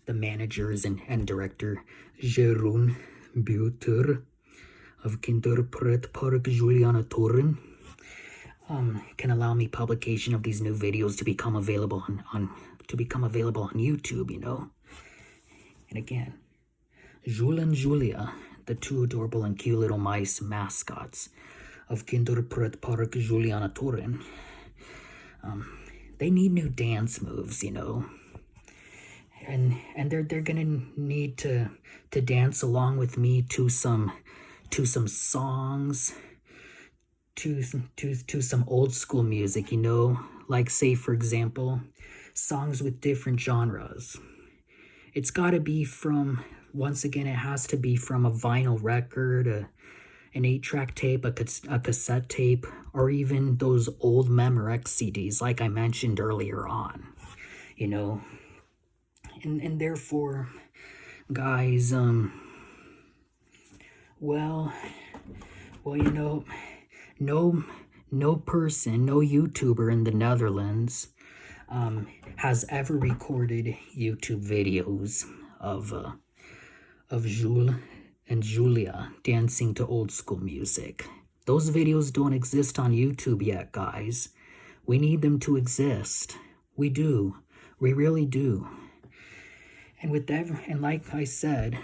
Speaker 1: the managers and director Jeroen Buter of Kinderpretpark Julianatoren can allow me publication of these new videos to become available on YouTube, you know. And again, Jules and Julia, the two adorable and cute little mice mascots of Kinderpretpark Julianatoren, they need new dance moves, you know. And they're gonna need to dance along with me to some songs, to some old school music, you know, like, say, for example, songs with different genres. It's got to be from, once again, it has to be from a vinyl record, an 8-track tape, a cassette tape, or even those old Memorex CDs like I mentioned earlier on, you know. And therefore, guys, well, you know, no person, no YouTuber in the Netherlands has ever recorded YouTube videos of Jules and Julia dancing to old school music. Those videos don't exist on YouTube yet, guys. We need them to exist. We do. We really do. And like I said,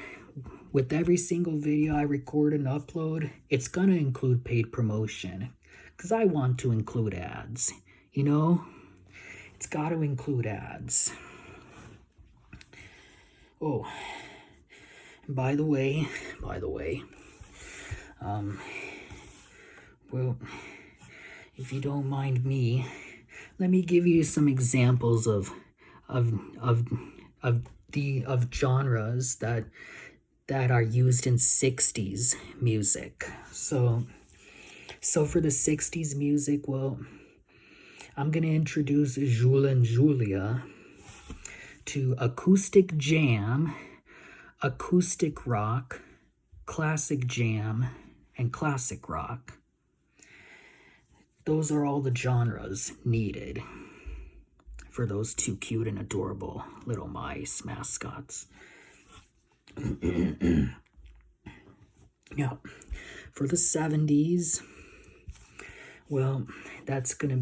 Speaker 1: with every single video I record and upload, it's gonna include paid promotion. Because I want to include ads, you know? It's got to include ads. Oh, and by the way, well, if you don't mind me, let me give you some examples of genres that are used in 60s music. So for the 60s music, well, I'm going to introduce Jules and Julia to acoustic jam, acoustic rock, classic jam, and classic rock. Those are all the genres needed for those two cute and adorable little mice mascots. Now, for the 70s, well, that's gonna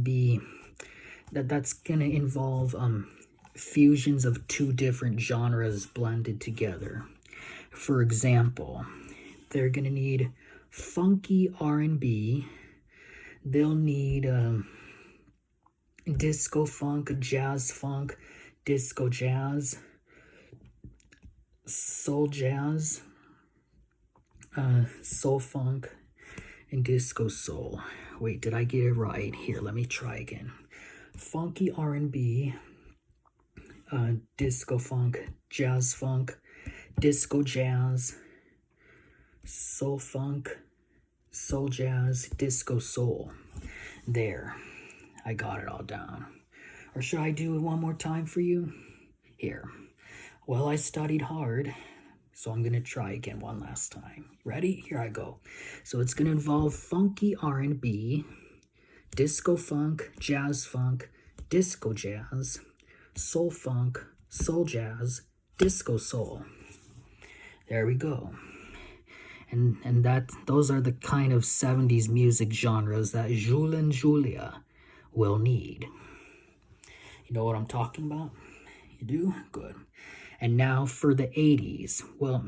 Speaker 1: involve fusions of two different genres blended together. For example, they're gonna need funky R&B. They'll need disco funk, jazz funk, disco jazz, soul jazz, soul funk, and disco soul. Wait, did I get it right? Here, let me try again. Funky R&B, disco funk, jazz funk, disco jazz, soul funk, soul jazz, disco soul. There, I got it all down. Or should I do it one more time for you? Here. Well, I studied hard, so I'm going to try again one last time. Ready? Here I go. So it's going to involve funky R&B, disco funk, jazz funk, disco jazz, soul funk, soul jazz, disco soul. There we go. And those are the kind of 70s music genres that Jules and Julia will need. You know what I'm talking about? You do? Good. And now for the 80s. Well,